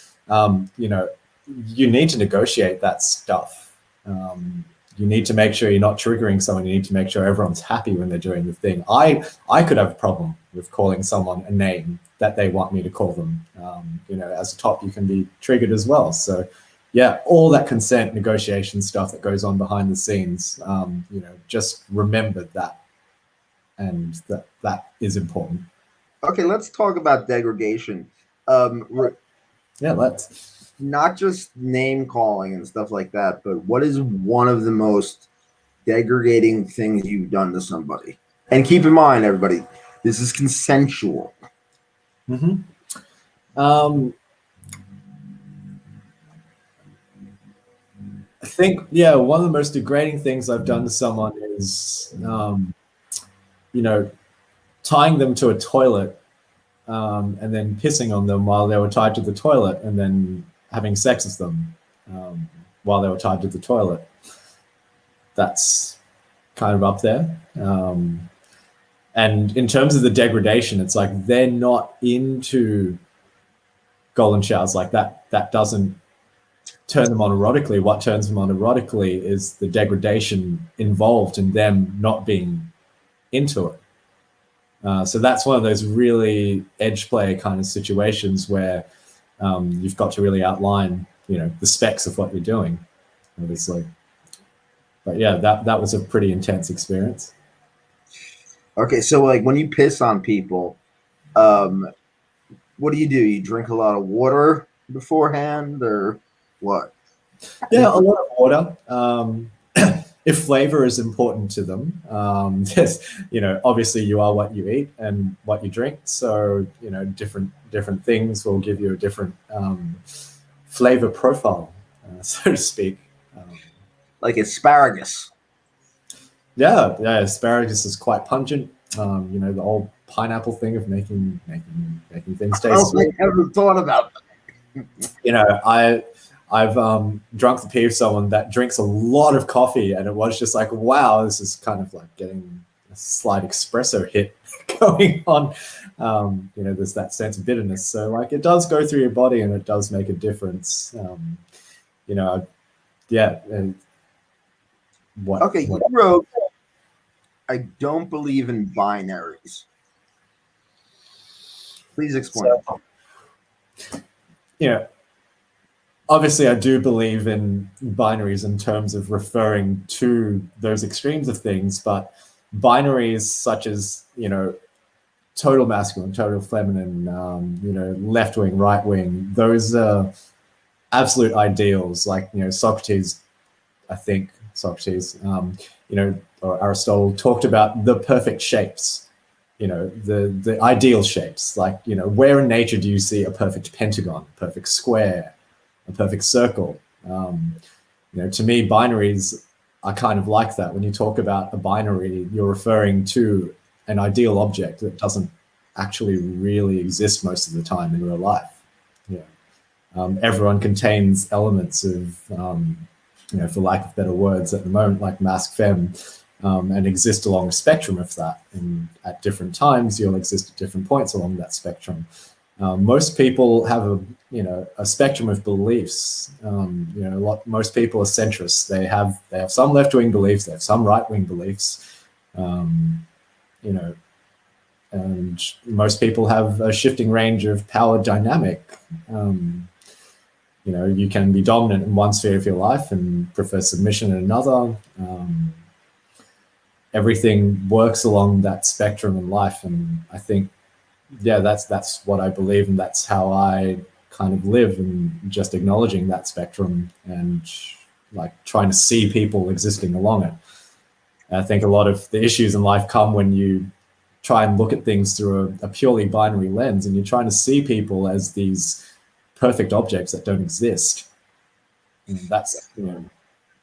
You need to negotiate that stuff. You need to make sure you're not triggering someone. You need to make sure everyone's happy when they're doing the thing. I could have a problem with calling someone a name that they want me to call them. As a top, you can be triggered as well. So yeah, all that consent negotiation stuff that goes on behind the scenes, just remember that. And that is important. Okay, let's talk about degradation. Yeah, let's. Not just name calling and stuff like that, but what is one of the most degrading things you've done to somebody? And keep in mind, everybody, this is consensual. Mm-hmm. I think, one of the most degrading things I've done to someone is, tying them to a toilet and then pissing on them while they were tied to the toilet, and then having sex with them while they were tied to the toilet. That's kind of up there. And in terms of the degradation, it's like they're not into golden showers like that. That doesn't turn them on erotically. What turns them on erotically is the degradation involved in them not being into it. So that's one of those really edge play kind of situations where you've got to really outline, the specs of what you're doing, obviously. But yeah, that was a pretty intense experience. Okay, so like when you piss on people, what do? You drink a lot of water beforehand, or what? Yeah, a lot of water. If flavor is important to them, obviously you are what you eat and what you drink. So, different things will give you a different flavor profile, so to speak. Like asparagus. Yeah, asparagus is quite pungent. The old pineapple thing of making things taste. I don't think I ever thought about that. I've drunk the pee of someone that drinks a lot of coffee, and it was just like, wow, this is kind of like getting a slight espresso hit going on. There's that sense of bitterness. So like it does go through your body, and it does make a difference. Yeah. You wrote, I don't believe in binaries. Please explain. Obviously I do believe in binaries in terms of referring to those extremes of things, but binaries such as, total masculine, total feminine, left wing, right wing, those are absolute ideals. Like, Socrates, or Aristotle talked about the perfect shapes, the ideal shapes. Like, where in nature do you see a perfect pentagon, perfect square, a perfect circle? To me, binaries are kind of like that. When you talk about a binary, you're referring to an ideal object that doesn't actually really exist most of the time in real life. Everyone contains elements of, for lack of better words at the moment, like masc fem, and exist along a spectrum of that. And at different times, you'll exist at different points along that spectrum. Most people have a spectrum of beliefs. Most people are centrists. They have some left-wing beliefs, they have some right-wing beliefs, and most people have a shifting range of power dynamic. You can be dominant in one sphere of your life and prefer submission in another. Everything works along that spectrum in life, and I think, that's what I believe, and that's how I kind of live, and just acknowledging that spectrum and like trying to see people existing along it. And I think a lot of the issues in life come when you try and look at things through a purely binary lens, and you're trying to see people as these perfect objects that don't exist. And that's,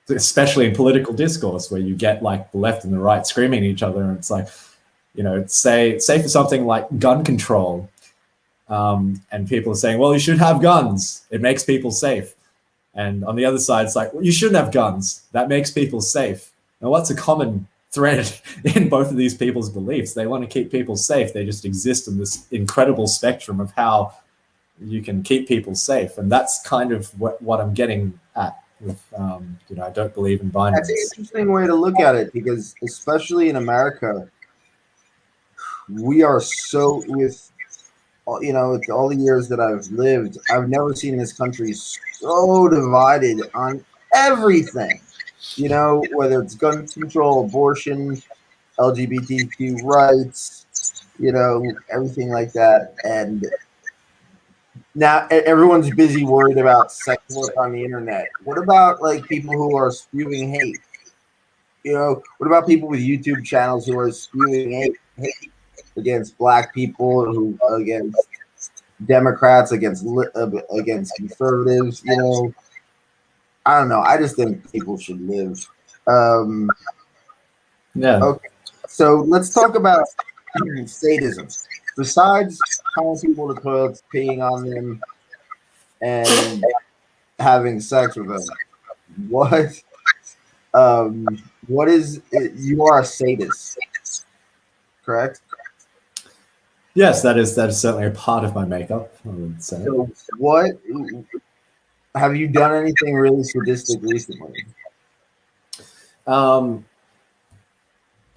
especially in political discourse, where you get like the left and the right screaming at each other, and it's like, say for something like gun control, and people are saying, well, you should have guns, it makes people safe. And on the other side, it's like, well, you shouldn't have guns, that makes people safe. Now, what's a common thread in both of these people's beliefs? They want to keep people safe. They just exist in this incredible spectrum of how you can keep people safe. And that's kind of what I'm getting at with, I don't believe in binaries. That's an interesting way to look at it, because especially in America, we are so, with all the years that I've lived, I've never seen this country so divided on everything. Whether it's gun control, abortion, LGBTQ rights, everything like that. And now everyone's busy worried about sex work on the internet. What about like people who are spewing hate? What about people with YouTube channels who are spewing hate against Black people, against Democrats, against conservatives? I don't know. I just think people should live. Okay, so let's talk about sadism. Besides calling people to toilets, peeing on them, and having sex with them, what is it? You are a sadist, correct? Yes, that is certainly a part of my makeup, I would say. So what have you done anything really sadistic recently?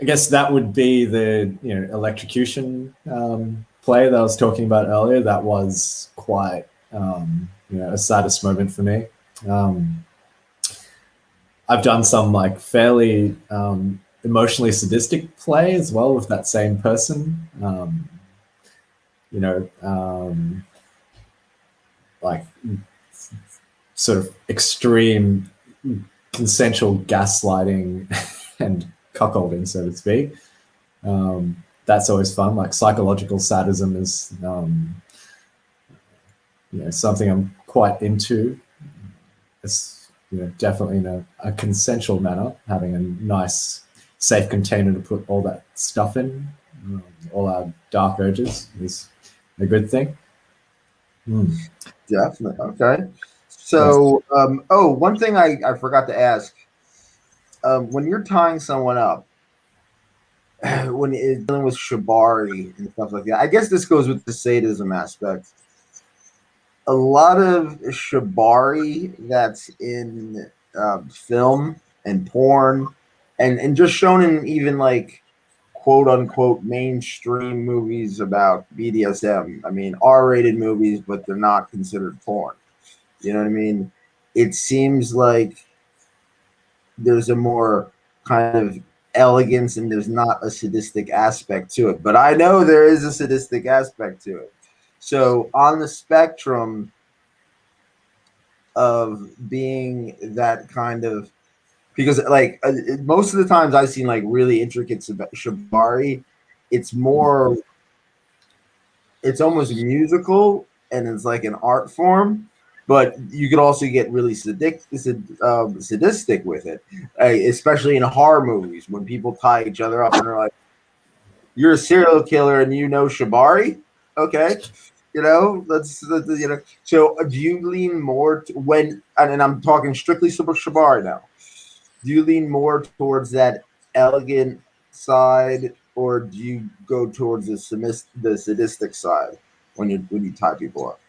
I guess that would be the electrocution play that I was talking about earlier. That was quite a saddest moment for me. I've done some like fairly emotionally sadistic play as well with that same person. Like sort of extreme consensual gaslighting and cuckolding, so to speak. That's always fun. Like psychological sadism is something I'm quite into. It's definitely in a consensual manner, having a nice safe container to put all that stuff in, all our dark urges is a good thing. Definitely. Okay. So, one thing I forgot to ask, when you're tying someone up, when it's dealing with shibari and stuff like that, I guess this goes with the sadism aspect. A lot of shibari that's in film and porn, and just shown in even like quote unquote mainstream movies about BDSM. I mean, R-rated movies, but they're not considered porn. You know what I mean? It seems like there's a more kind of elegance and there's not a sadistic aspect to it. But I know there is a sadistic aspect to it. So on the spectrum of being that kind of, because like most of the times I've seen like really intricate shibari, it's more, it's almost musical and it's like an art form, but you could also get really sadistic with it, especially in horror movies when people tie each other up and they're like, "You're a serial killer and you know shibari, okay?" You know, you know. So, do you lean more when, and I'm talking strictly shibari now? Do you lean more towards that elegant side, or do you go towards the sadistic side when you tie people up?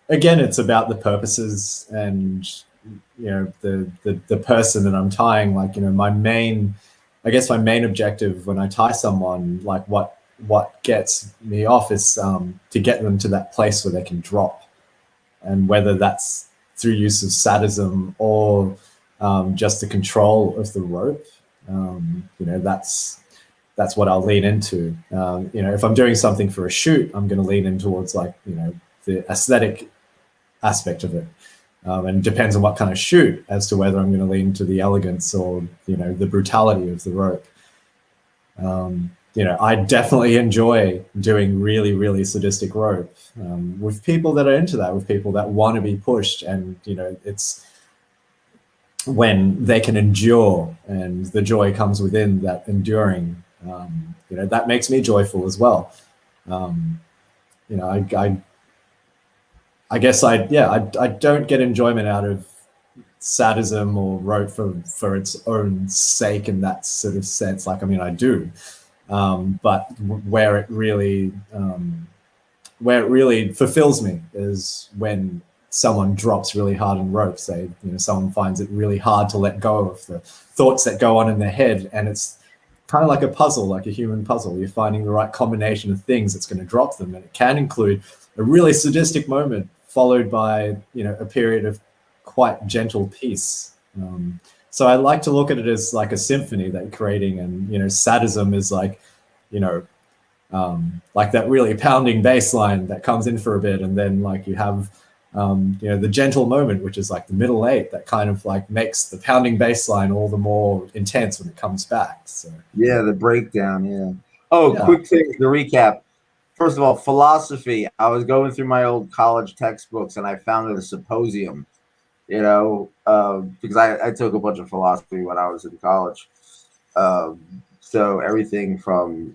Again, it's about the purposes and the person that I'm tying. Like, my main objective when I tie someone, like what gets me off is to get them to that place where they can drop, and whether that's through use of sadism or just the control of the rope. That's what I'll lean into. If I'm doing something for a shoot, I'm going to lean in towards the aesthetic aspect of it. And it depends on what kind of shoot as to whether I'm going to lean to the elegance or, the brutality of the rope. I definitely enjoy doing really, really sadistic rope with people that are into that, with people that want to be pushed. And, it's when they can endure and the joy comes within that enduring, that makes me joyful as well. I guess I don't get enjoyment out of sadism or rope for its own sake in that sort of sense. Like, I mean, I do, but where it really fulfills me is when someone drops really hard in rope. Say, someone finds it really hard to let go of the thoughts that go on in their head, and it's kind of like a puzzle, like a human puzzle. You're finding the right combination of things that's going to drop them, and it can include a really sadistic moment followed by a period of quite gentle peace. So I like to look at it as like a symphony that you're creating, and sadism is like like that really pounding bass line that comes in for a bit, and then like you have the gentle moment, which is like the middle eight, that kind of like makes the pounding bass line all the more intense when it comes back. So yeah, the breakdown. Yeah. Oh, yeah. quick thing to recap. First of all, philosophy. I was going through my old college textbooks and I found it a symposium. Because I took a bunch of philosophy when I was in college. So everything from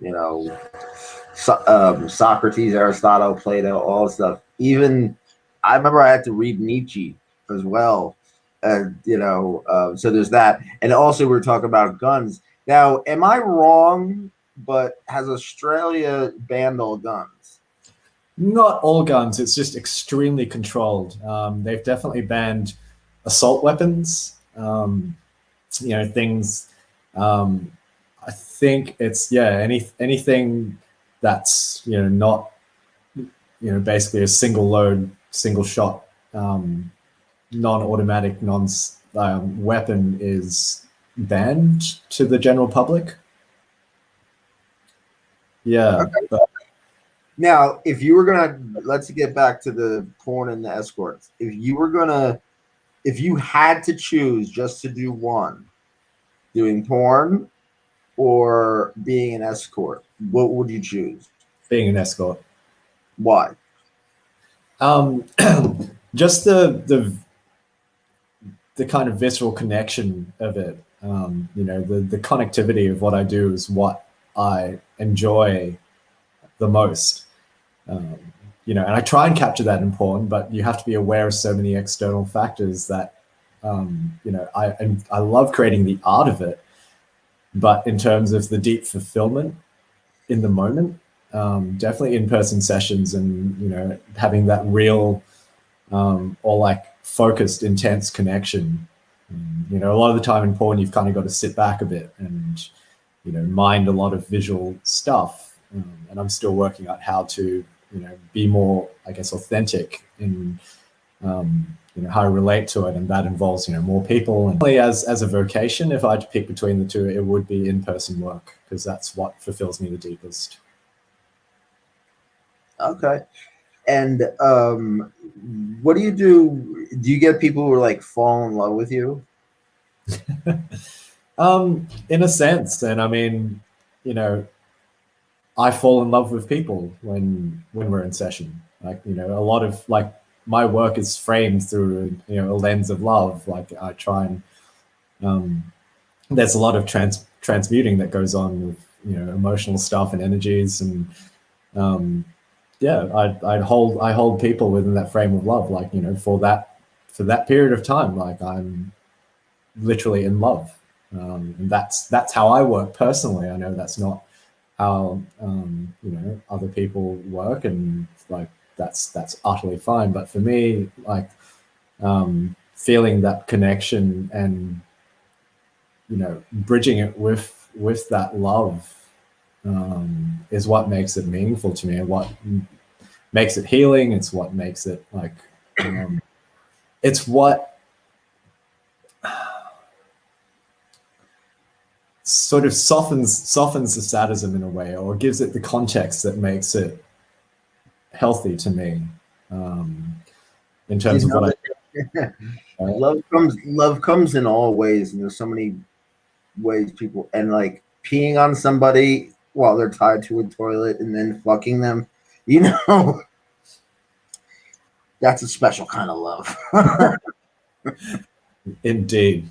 Socrates, Aristotle, Plato, all that stuff. Even I remember I had to read Nietzsche as well. So there's that. And also we're talking about guns. Now, am I wrong? But has Australia banned all guns? Not all guns. It's just extremely controlled. They've definitely banned assault weapons. Things. I think it's anything that's not basically a single load, single shot, non-automatic, weapon is banned to the general public. Yeah. Okay. Now, if you were let's get back to the porn and the escorts. If you had to choose just to do one, doing porn or being an escort, what would you choose? Being an escort. Why? Just the kind of visceral connection of it. The connectivity of what I do is what I enjoy the most. And I try and capture that in porn, but you have to be aware of so many external factors that, I love creating the art of it, but in terms of the deep fulfillment in the moment, definitely in-person sessions and, having that real or like focused, intense connection. A lot of the time in porn, you've kind of got to sit back a bit and, mind a lot of visual stuff, and I'm still working out how to be more, I guess, authentic in how to relate to it, and that involves more people. And as a vocation, if I had to pick between the two, it would be in-person work, because that's what fulfills me the deepest. Okay. And what do you do? Do you get people who are like fall in love with you? In a sense, and I mean, I fall in love with people when we're in session. Like, a lot of like my work is framed through a lens of love. Like I try and there's a lot of transmuting that goes on with emotional stuff and energies, and yeah, I hold people within that frame of love, like for that period of time, like I'm literally in love, and that's how I work personally. I know that's not how other people work, and like that's utterly fine. But for me, like feeling that connection and bridging it with that love is what makes it meaningful to me, and what makes it healing. It's what makes it like it's what sort of softens the sadism in a way, or gives it the context that makes it healthy to me, in terms of what Love comes in all ways, and there's so many ways people, and like peeing on somebody while they're tied to a toilet and then fucking them, that's a special kind of love. Indeed.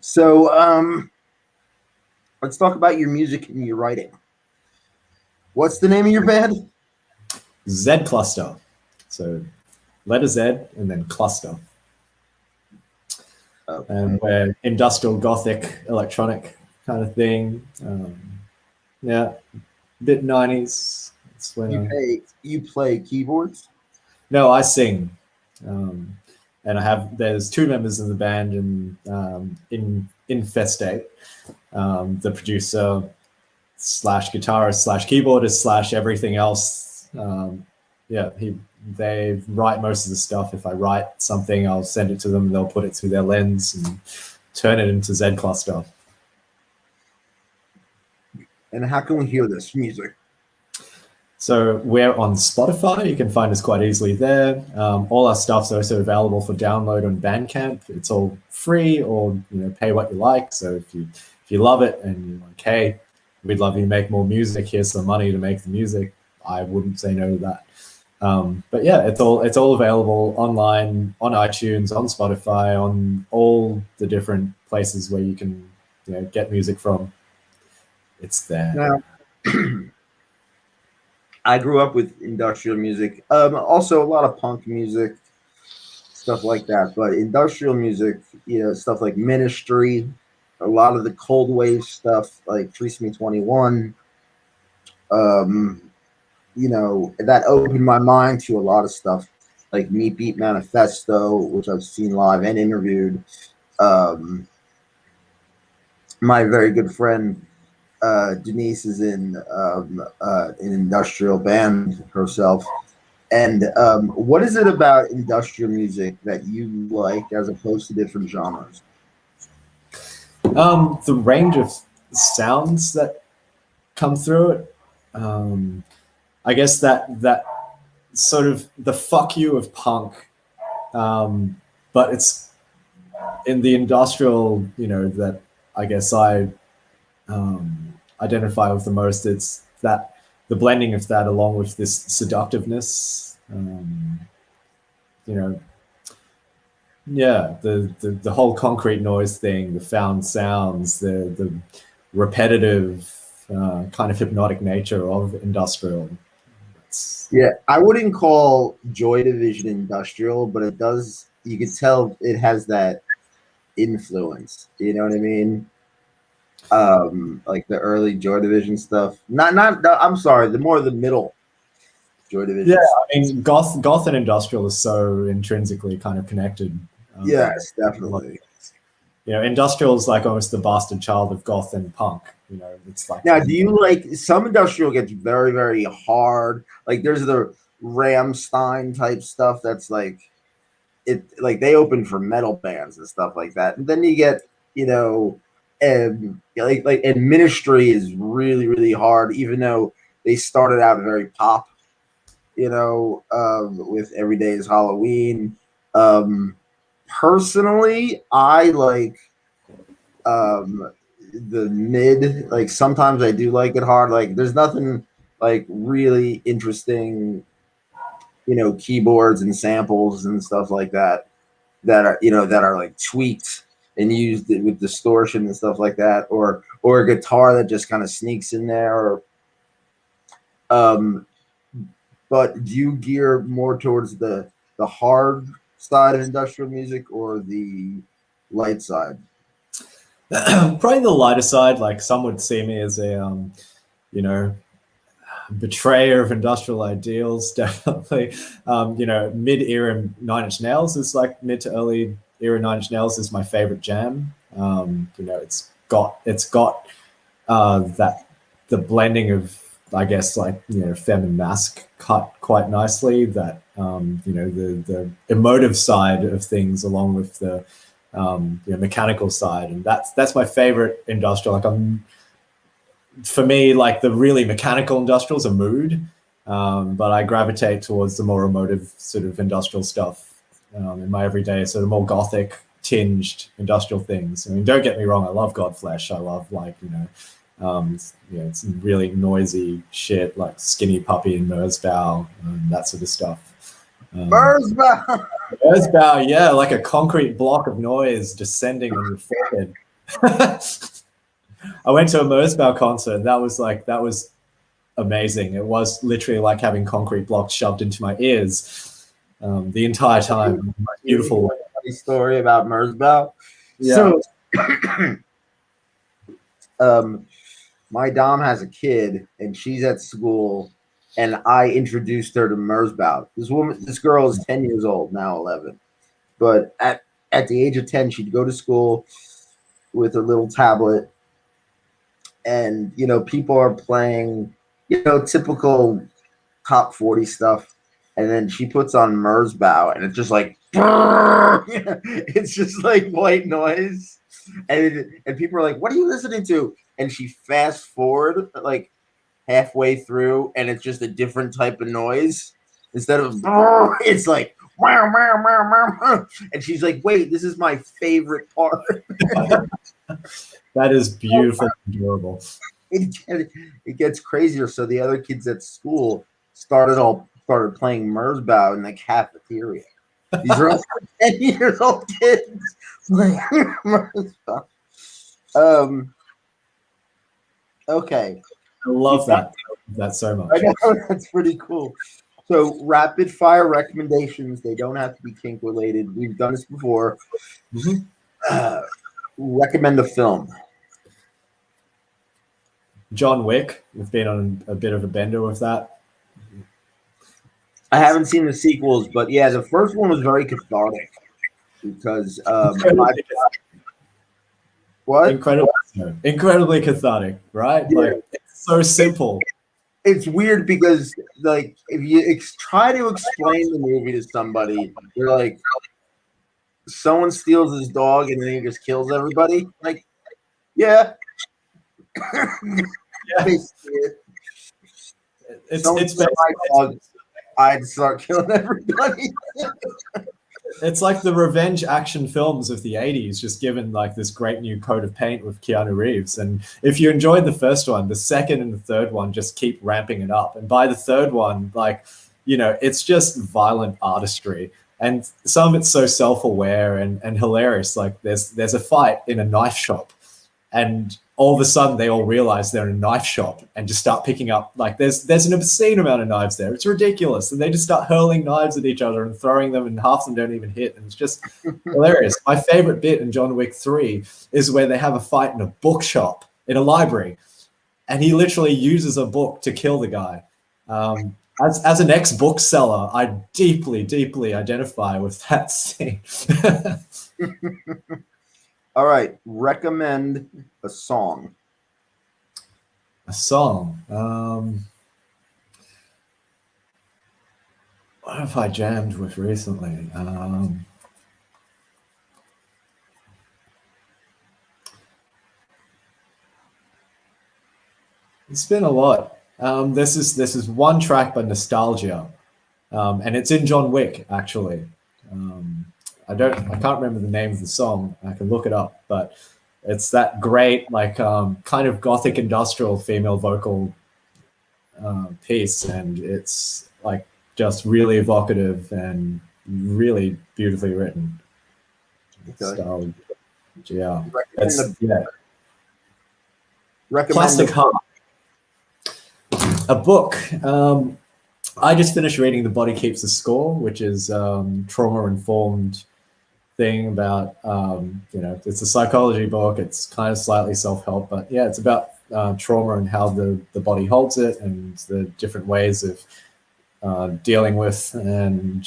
So let's talk about your music and your writing. What's the name of your band? Z Cluster. So letter Z and then cluster. Okay. And we're industrial gothic electronic kind of thing. Yeah, bit 90s. That's when you play keyboards? No, I sing. And there's two members in the band, and in Festate, the producer / guitarist / keyboardist / everything else. Yeah, they write most of the stuff. If I write something, I'll send it to them, and they'll put it through their lens and turn it into Z Cluster. And how can we hear this music? So we're on Spotify. You can find us quite easily there. All our stuff's also available for download on Bandcamp. It's all free, or pay what you like. So if you love it and you're like, hey, we'd love you to make more music, here's some money to make the music, I wouldn't say no to that. But yeah, it's all available online, on iTunes, on Spotify, on all the different places where you can get music from. It's there. Now, I grew up with industrial music, also a lot of punk music, stuff like that. But industrial music, stuff like Ministry, a lot of the cold wave stuff, like Threesome 21. That opened my mind to a lot of stuff, like Meat Beat Manifesto, which I've seen live and interviewed. My very good friend Denise is in an industrial band herself. And what is it about industrial music that you like as opposed to different genres? The range of sounds that come through it. I guess that sort of the fuck you of punk, but it's in the industrial, that I guess I identify with the most. It's that the blending of that along with this seductiveness, yeah, the whole concrete noise thing, the found sounds, the repetitive kind of hypnotic nature of industrial. Yeah, I wouldn't call Joy Division industrial, but it does. You could tell it has that influence. You know what I mean? Like the early Joy Division stuff. Not. I'm sorry. The more the middle Joy Division. Yeah, I mean, goth and industrial is so intrinsically kind of connected. Yes, definitely. Industrial is like almost the bastard child of goth and punk. You know, it's like Now, do you like some industrial gets very, very hard? Like there's the Ramstein type stuff that's like it like they open for metal bands and stuff like that. And then you get, you know, and like and Ministry is really, really hard, even though they started out very pop, you know, with Every Day is Halloween. Um Personally, I like the mid, like sometimes I do like it hard. Like there's nothing like really interesting, you know, keyboards and samples and stuff like that that are, you know, that are like tweaked and used with distortion and stuff like that, or a guitar that just kind of sneaks in there. Or um but do you gear more towards the hard side of industrial music or the light side? probably the lighter side. Like some would see me as a you know, betrayer of industrial ideals. Definitely, you know, mid-era Nine Inch Nails is like mid to early era Nine Inch Nails is my favorite jam. You know, it's got that the blending of, I guess, like, you know, Femme and Mask cut quite nicely. That you know, the emotive side of things along with the you know, mechanical side, and that's my favorite industrial. Like for me, like the really mechanical industrials are mood, but I gravitate towards the more emotive sort of industrial stuff in my everyday, sort of more gothic tinged industrial things. I mean, don't get me wrong, I love Godflesh. I love, like, you know, it's really noisy shit like Skinny Puppy and Merzbow and that sort of stuff. Merzbow! Merzbow, yeah, like a concrete block of noise descending on your forehead. I went to a Merzbow concert, and that was amazing. It was literally like having concrete blocks shoved into my ears the entire time. Beautiful. Funny story about Merzbow. Yeah. So, my dom has a kid, and she's at school, and I introduced her to Merzbow. This girl is 10 years old now, 11. But at the age of 10, she'd go to school with her little tablet, and you know, people are playing, you know, typical top 40 stuff, and then she puts on Merzbow, and it's just like it's just like white noise, and people are like, "What are you listening to?" And she fast forward like halfway through, and it's just a different type of noise instead of it's like and she's like, "Wait, this is my favorite part." That is beautiful and adorable. It gets crazier. So the other kids at school started playing Merzbow in the cafeteria. These are all 10 years old kids playing Merzbow. Okay. I love that. That so much. I know, that's pretty cool. So rapid fire recommendations. They don't have to be kink related. We've done this before. Recommend a film. John Wick. We've been on a bit of a bender with that. I haven't seen the sequels, but yeah, the first one was very cathartic because what? Incredibly cathartic, right? Yeah. Like, it's so simple. It's weird because, like, if you try to explain the movie to somebody, they're like, someone steals his dog and then he just kills everybody. Like, yeah. It's dog, I'd start killing everybody. It's like the revenge action films of the 80s, just given like this great new coat of paint with Keanu Reeves. And if you enjoyed the first one, the second and the third one just keep ramping it up. And by the third one, like, you know, it's just violent artistry. And some of it's so self-aware and hilarious. Like there's a fight in a knife shop, and all of a sudden they all realize they're in a knife shop and just start picking up, like, there's an obscene amount of knives there. It's ridiculous. And they just start hurling knives at each other and throwing them, and half of them don't even hit. And it's just hilarious. My favorite bit in John Wick 3 is where they have a fight in a bookshop, in a library, and he literally uses a book to kill the guy. As an ex-bookseller, I deeply, deeply identify with that scene. All right, recommend a song. A song. What have I jammed with recently? It's been a lot. This is one track by Nostalgia, and it's in John Wick actually. I can't remember the name of the song. I can look it up, but it's that great like kind of gothic industrial female vocal piece, and it's like just really evocative and really beautifully written. Okay. So yeah, Recommend Plastic Heart. A book. I just finished reading The Body Keeps the Score, which is trauma-informed thing about, it's a psychology book. It's kind of slightly self-help, but yeah, it's about trauma and how the body holds it and the different ways of dealing with and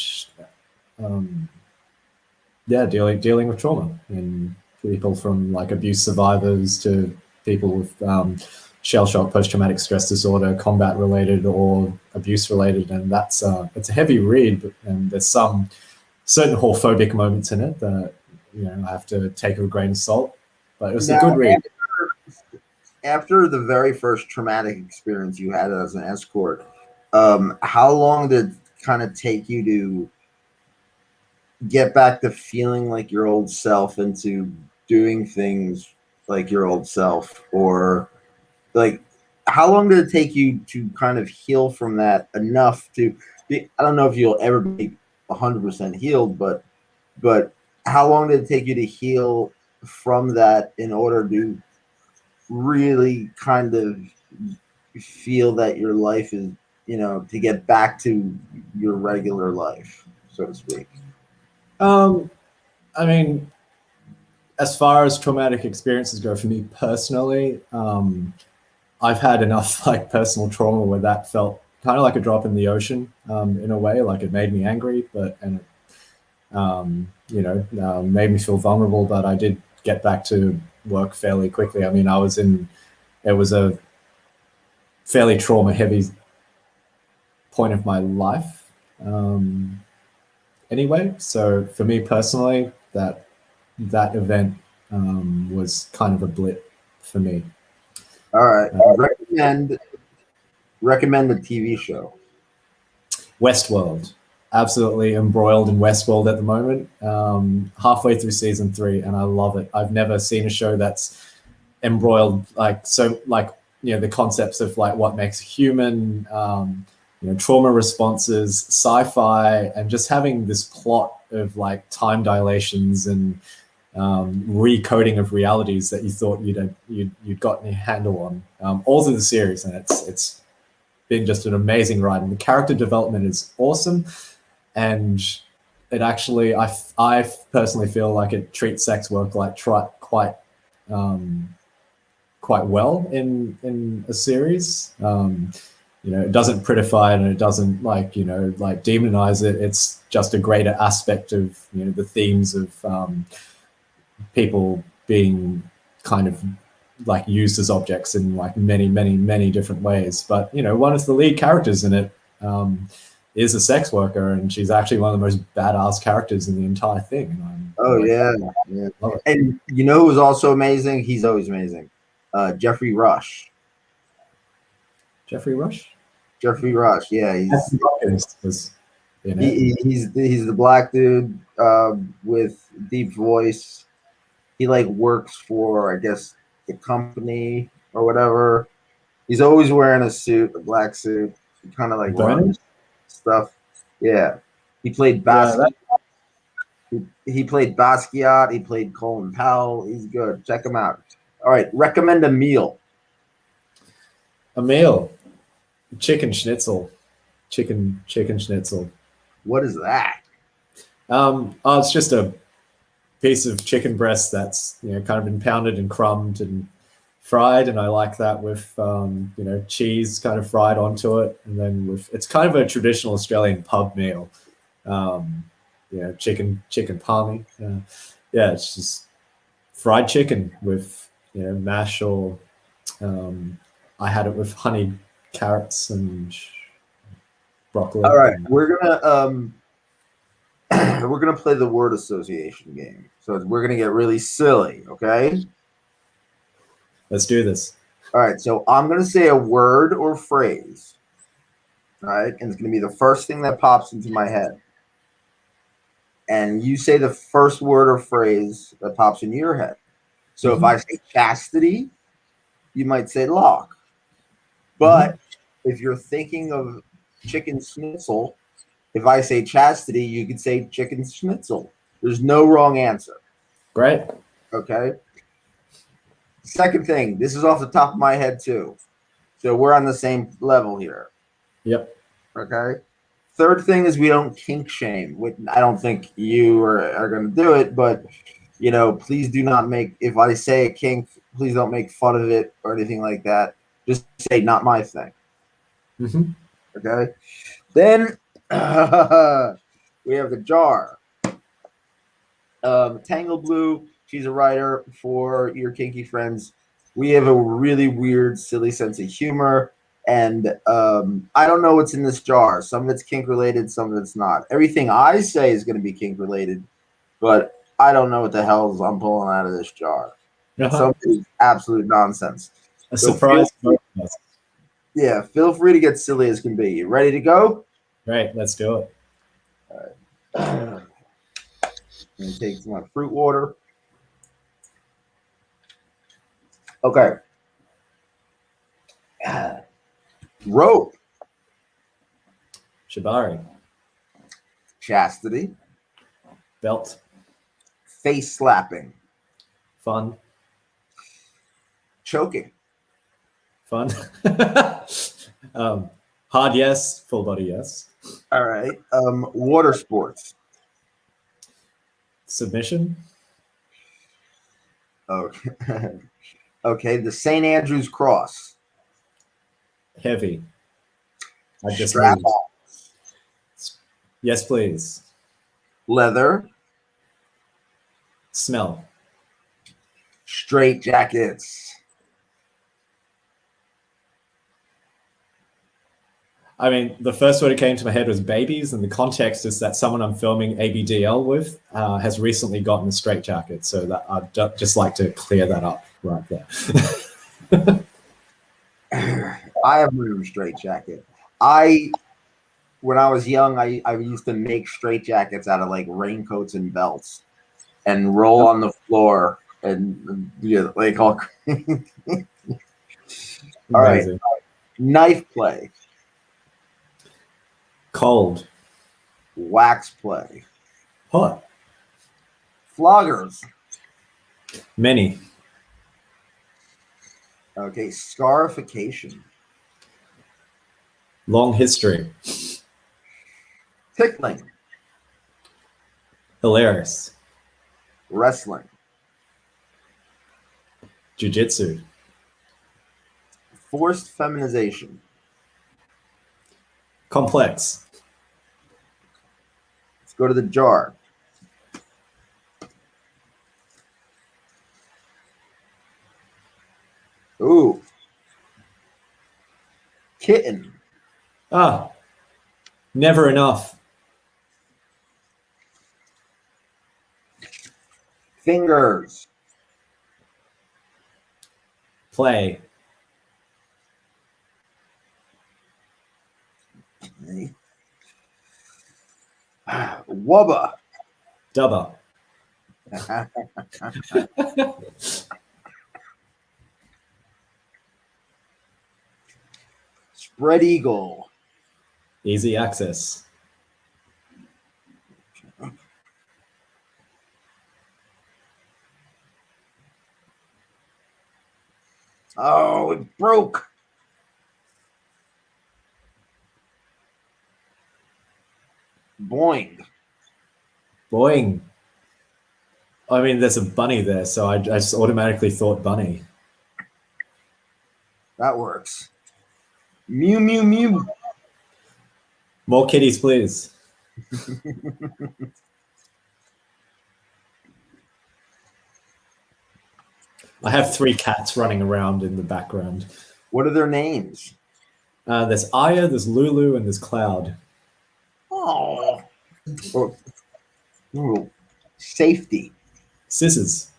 dealing with trauma in people from like abuse survivors to people with shell shock, post-traumatic stress disorder, combat related or abuse related, and that's it's a heavy read, and there's some certain homophobic moments in it that I have to take with a grain of salt, but it was a good read. After the very first traumatic experience you had as an escort, how long did it kind of take you to get back to feeling like your old self and to doing things like your old self? Or like, how long did it take you to kind of heal from that enough to be, I don't know if you'll ever be 100% healed, but how long did it take you to heal from that in order to really kind of feel that your life is, to get back to your regular life, so to speak? I mean, as far as traumatic experiences go, for me personally, I've had enough like personal trauma where that felt kind of like a drop in the ocean, in a way. Like it made me angry, and made me feel vulnerable. But I did get back to work fairly quickly. I mean, it was a fairly trauma heavy point of my life, anyway. So for me personally, that event was kind of a blip for me. All right. Recommend the TV show. Westworld. Absolutely embroiled in Westworld at the moment. Halfway through season 3, and I love it. I've never seen a show that's embroiled the concepts of like what makes a human, trauma responses, sci-fi, and just having this plot of like time dilations and recoding of realities that you thought you'd gotten a handle on, all through the series, and it's been just an amazing ride, and the character development is awesome, and it actually I personally feel like it treats sex work like quite well in a series. It doesn't prettify it, and it doesn't like demonize it. It's just a greater aspect of the themes of people being kind of like used as objects in like many different ways. But one of the lead characters in it is a sex worker, and she's actually one of the most badass characters in the entire thing. Yeah. And who's also amazing? He's always amazing. Jeffrey Rush. Jeffrey Rush. Yeah, he's he's the black dude with deep voice. He like works for, I guess, the company or whatever. He's always wearing a suit, a black suit. He kind of like runs stuff. Yeah, he played Basquiat. He played Basquiat. He played Colin Powell. He's good. Check him out. All right, recommend a meal. A meal, chicken schnitzel. Chicken schnitzel. What is that? It's just a piece of chicken breast that's kind of been pounded and crumbed and fried, and I like that with cheese kind of fried onto it, and then it's kind of a traditional Australian pub meal. Chicken palmy. It's just fried chicken with mash or I had it with honey, carrots, and broccoli. All right, we're gonna play the word association game. So we're gonna get really silly, okay? Let's do this. All right, so I'm gonna say a word or phrase, all right, and it's gonna be the first thing that pops into my head. And you say the first word or phrase that pops into your head. So if I say chastity, you might say lock. But if you're thinking of chicken schnitzel, if I say chastity, you could say chicken schnitzel. There's no wrong answer. Great. Okay. Second thing, this is off the top of my head too. So we're on the same level here. Yep. Okay. Third thing is we don't kink shame. I don't think you are going to do it, but please do not make, if I say a kink, please don't make fun of it or anything like that. Just say not my thing. Okay. Then we have the jar. Tangle Blue, she's a writer for your kinky friends. We have a really weird, silly sense of humor. And I don't know what's in this jar. Some of it's kink related, some of it's not. Everything I say is going to be kink related, but I don't know what the hell I'm pulling out of this jar. Some is absolute nonsense. A surprise. Yeah, feel free to get silly as can be. You ready to go? Right, let's do it. All right. I'm going to take some of my fruit water. Okay. Rope. Shibari. Chastity. Belt. Face slapping. Fun. Choking. Fun. Hard yes, full body yes. All right. Water sports. Submission. Okay. Okay. The St. Andrew's Cross. Heavy. I just Strap moved. on. Yes, please. Leather. Smell. Straight jackets. I mean, the first word that came to my head was babies, and the context is that someone I'm filming ABDL with has recently gotten a straitjacket, so that I'd just like to clear that up right there. I have my own straitjacket. When I was young, I used to make straitjackets out of like raincoats and belts, and roll on the floor and like all. All right, knife play. Cold. Wax play. Hot. Floggers. Many. Okay, scarification. Long history. Tickling. Hilarious. Wrestling. Jiu-jitsu. Forced feminization. Complex. Let's go to the jar. Ooh. Kitten. Ah. Never enough. Fingers. Play. Okay. Wubba. Dubba. Spread eagle. Easy access. Oh, it broke. Boing. Boing. I mean, there's a bunny there, so I just automatically thought bunny. That works. Mew, mew, mew. More kitties, please. I have 3 cats running around in the background. What are their names? There's Aya, there's Lulu, and there's Cloud. Oh, ooh, safety. Scissors.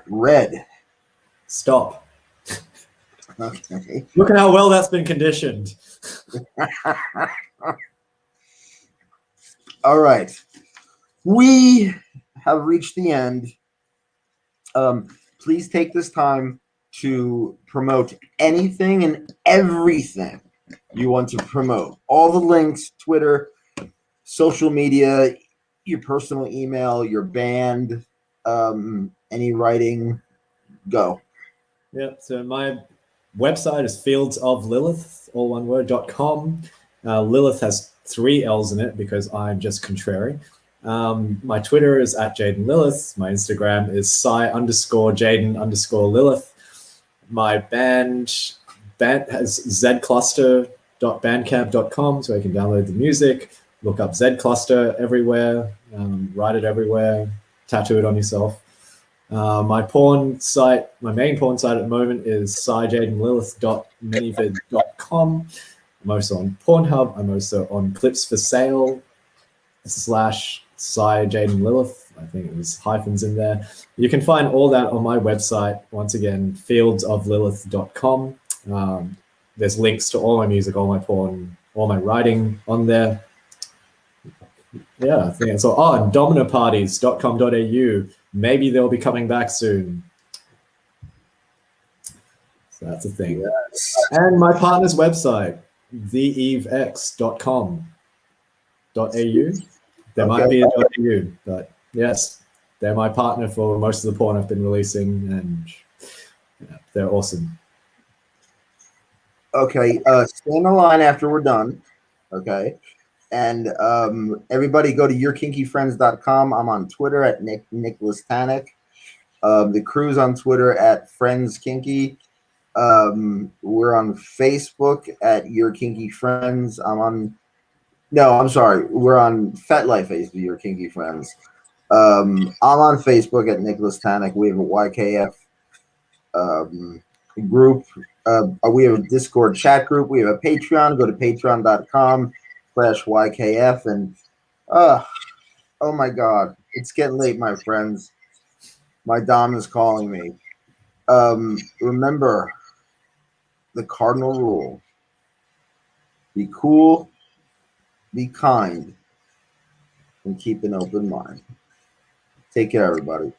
Red. Stop. Okay. Look at how well that's been conditioned. All right. We have reached the end. Please take this time to promote anything and everything you want to promote. All the links, Twitter, social media, your personal email, your band, any writing, go. Yeah, so my website is fieldsoflilith, all one word, .com. Lilith has 3 L's in it because I'm just contrary. My Twitter is @JaidenLilith. My Instagram is Psy_Jaiden_Lilith. My band has zcluster.bandcamp.com, so you can download the music, look up Zcluster everywhere, write it everywhere, tattoo it on yourself. My porn site, my main porn site at the moment is psyjaidenlilith.manyvid.com. I'm also on Pornhub. I'm also on Clips for Sale /psyjaidenlilith. I think it was hyphens in there. You can find all that on my website. Once again, fieldsoflilith.com. There's links to all my music, all my porn, all my writing on there. Yeah, I think it's all. Oh, and dominoparties.com.au. Maybe they'll be coming back soon. So that's a thing. Yes. And my partner's website, theevex.com.au. There might be a .au, but yes, they're my partner for most of the porn I've been releasing, and yeah, they're awesome. Okay, stay on the line after we're done. Okay. And everybody go to yourkinkyfriends.com. I'm on Twitter at Nicholas Tanek. The crew's on Twitter at Friends Kinky. We're on Facebook at Your Kinky Friends. I'm sorry. We're on FetLife Facebook, Your Kinky Friends. I'm on Facebook at Nicholas Tanek. We have a YKF group. We have a Discord chat group. We have a Patreon. Go to patreon.com/YKF. And oh my God, it's getting late, my friends. My Dom is calling me. Remember the cardinal rule: be cool, be kind, and keep an open mind. Take care, everybody.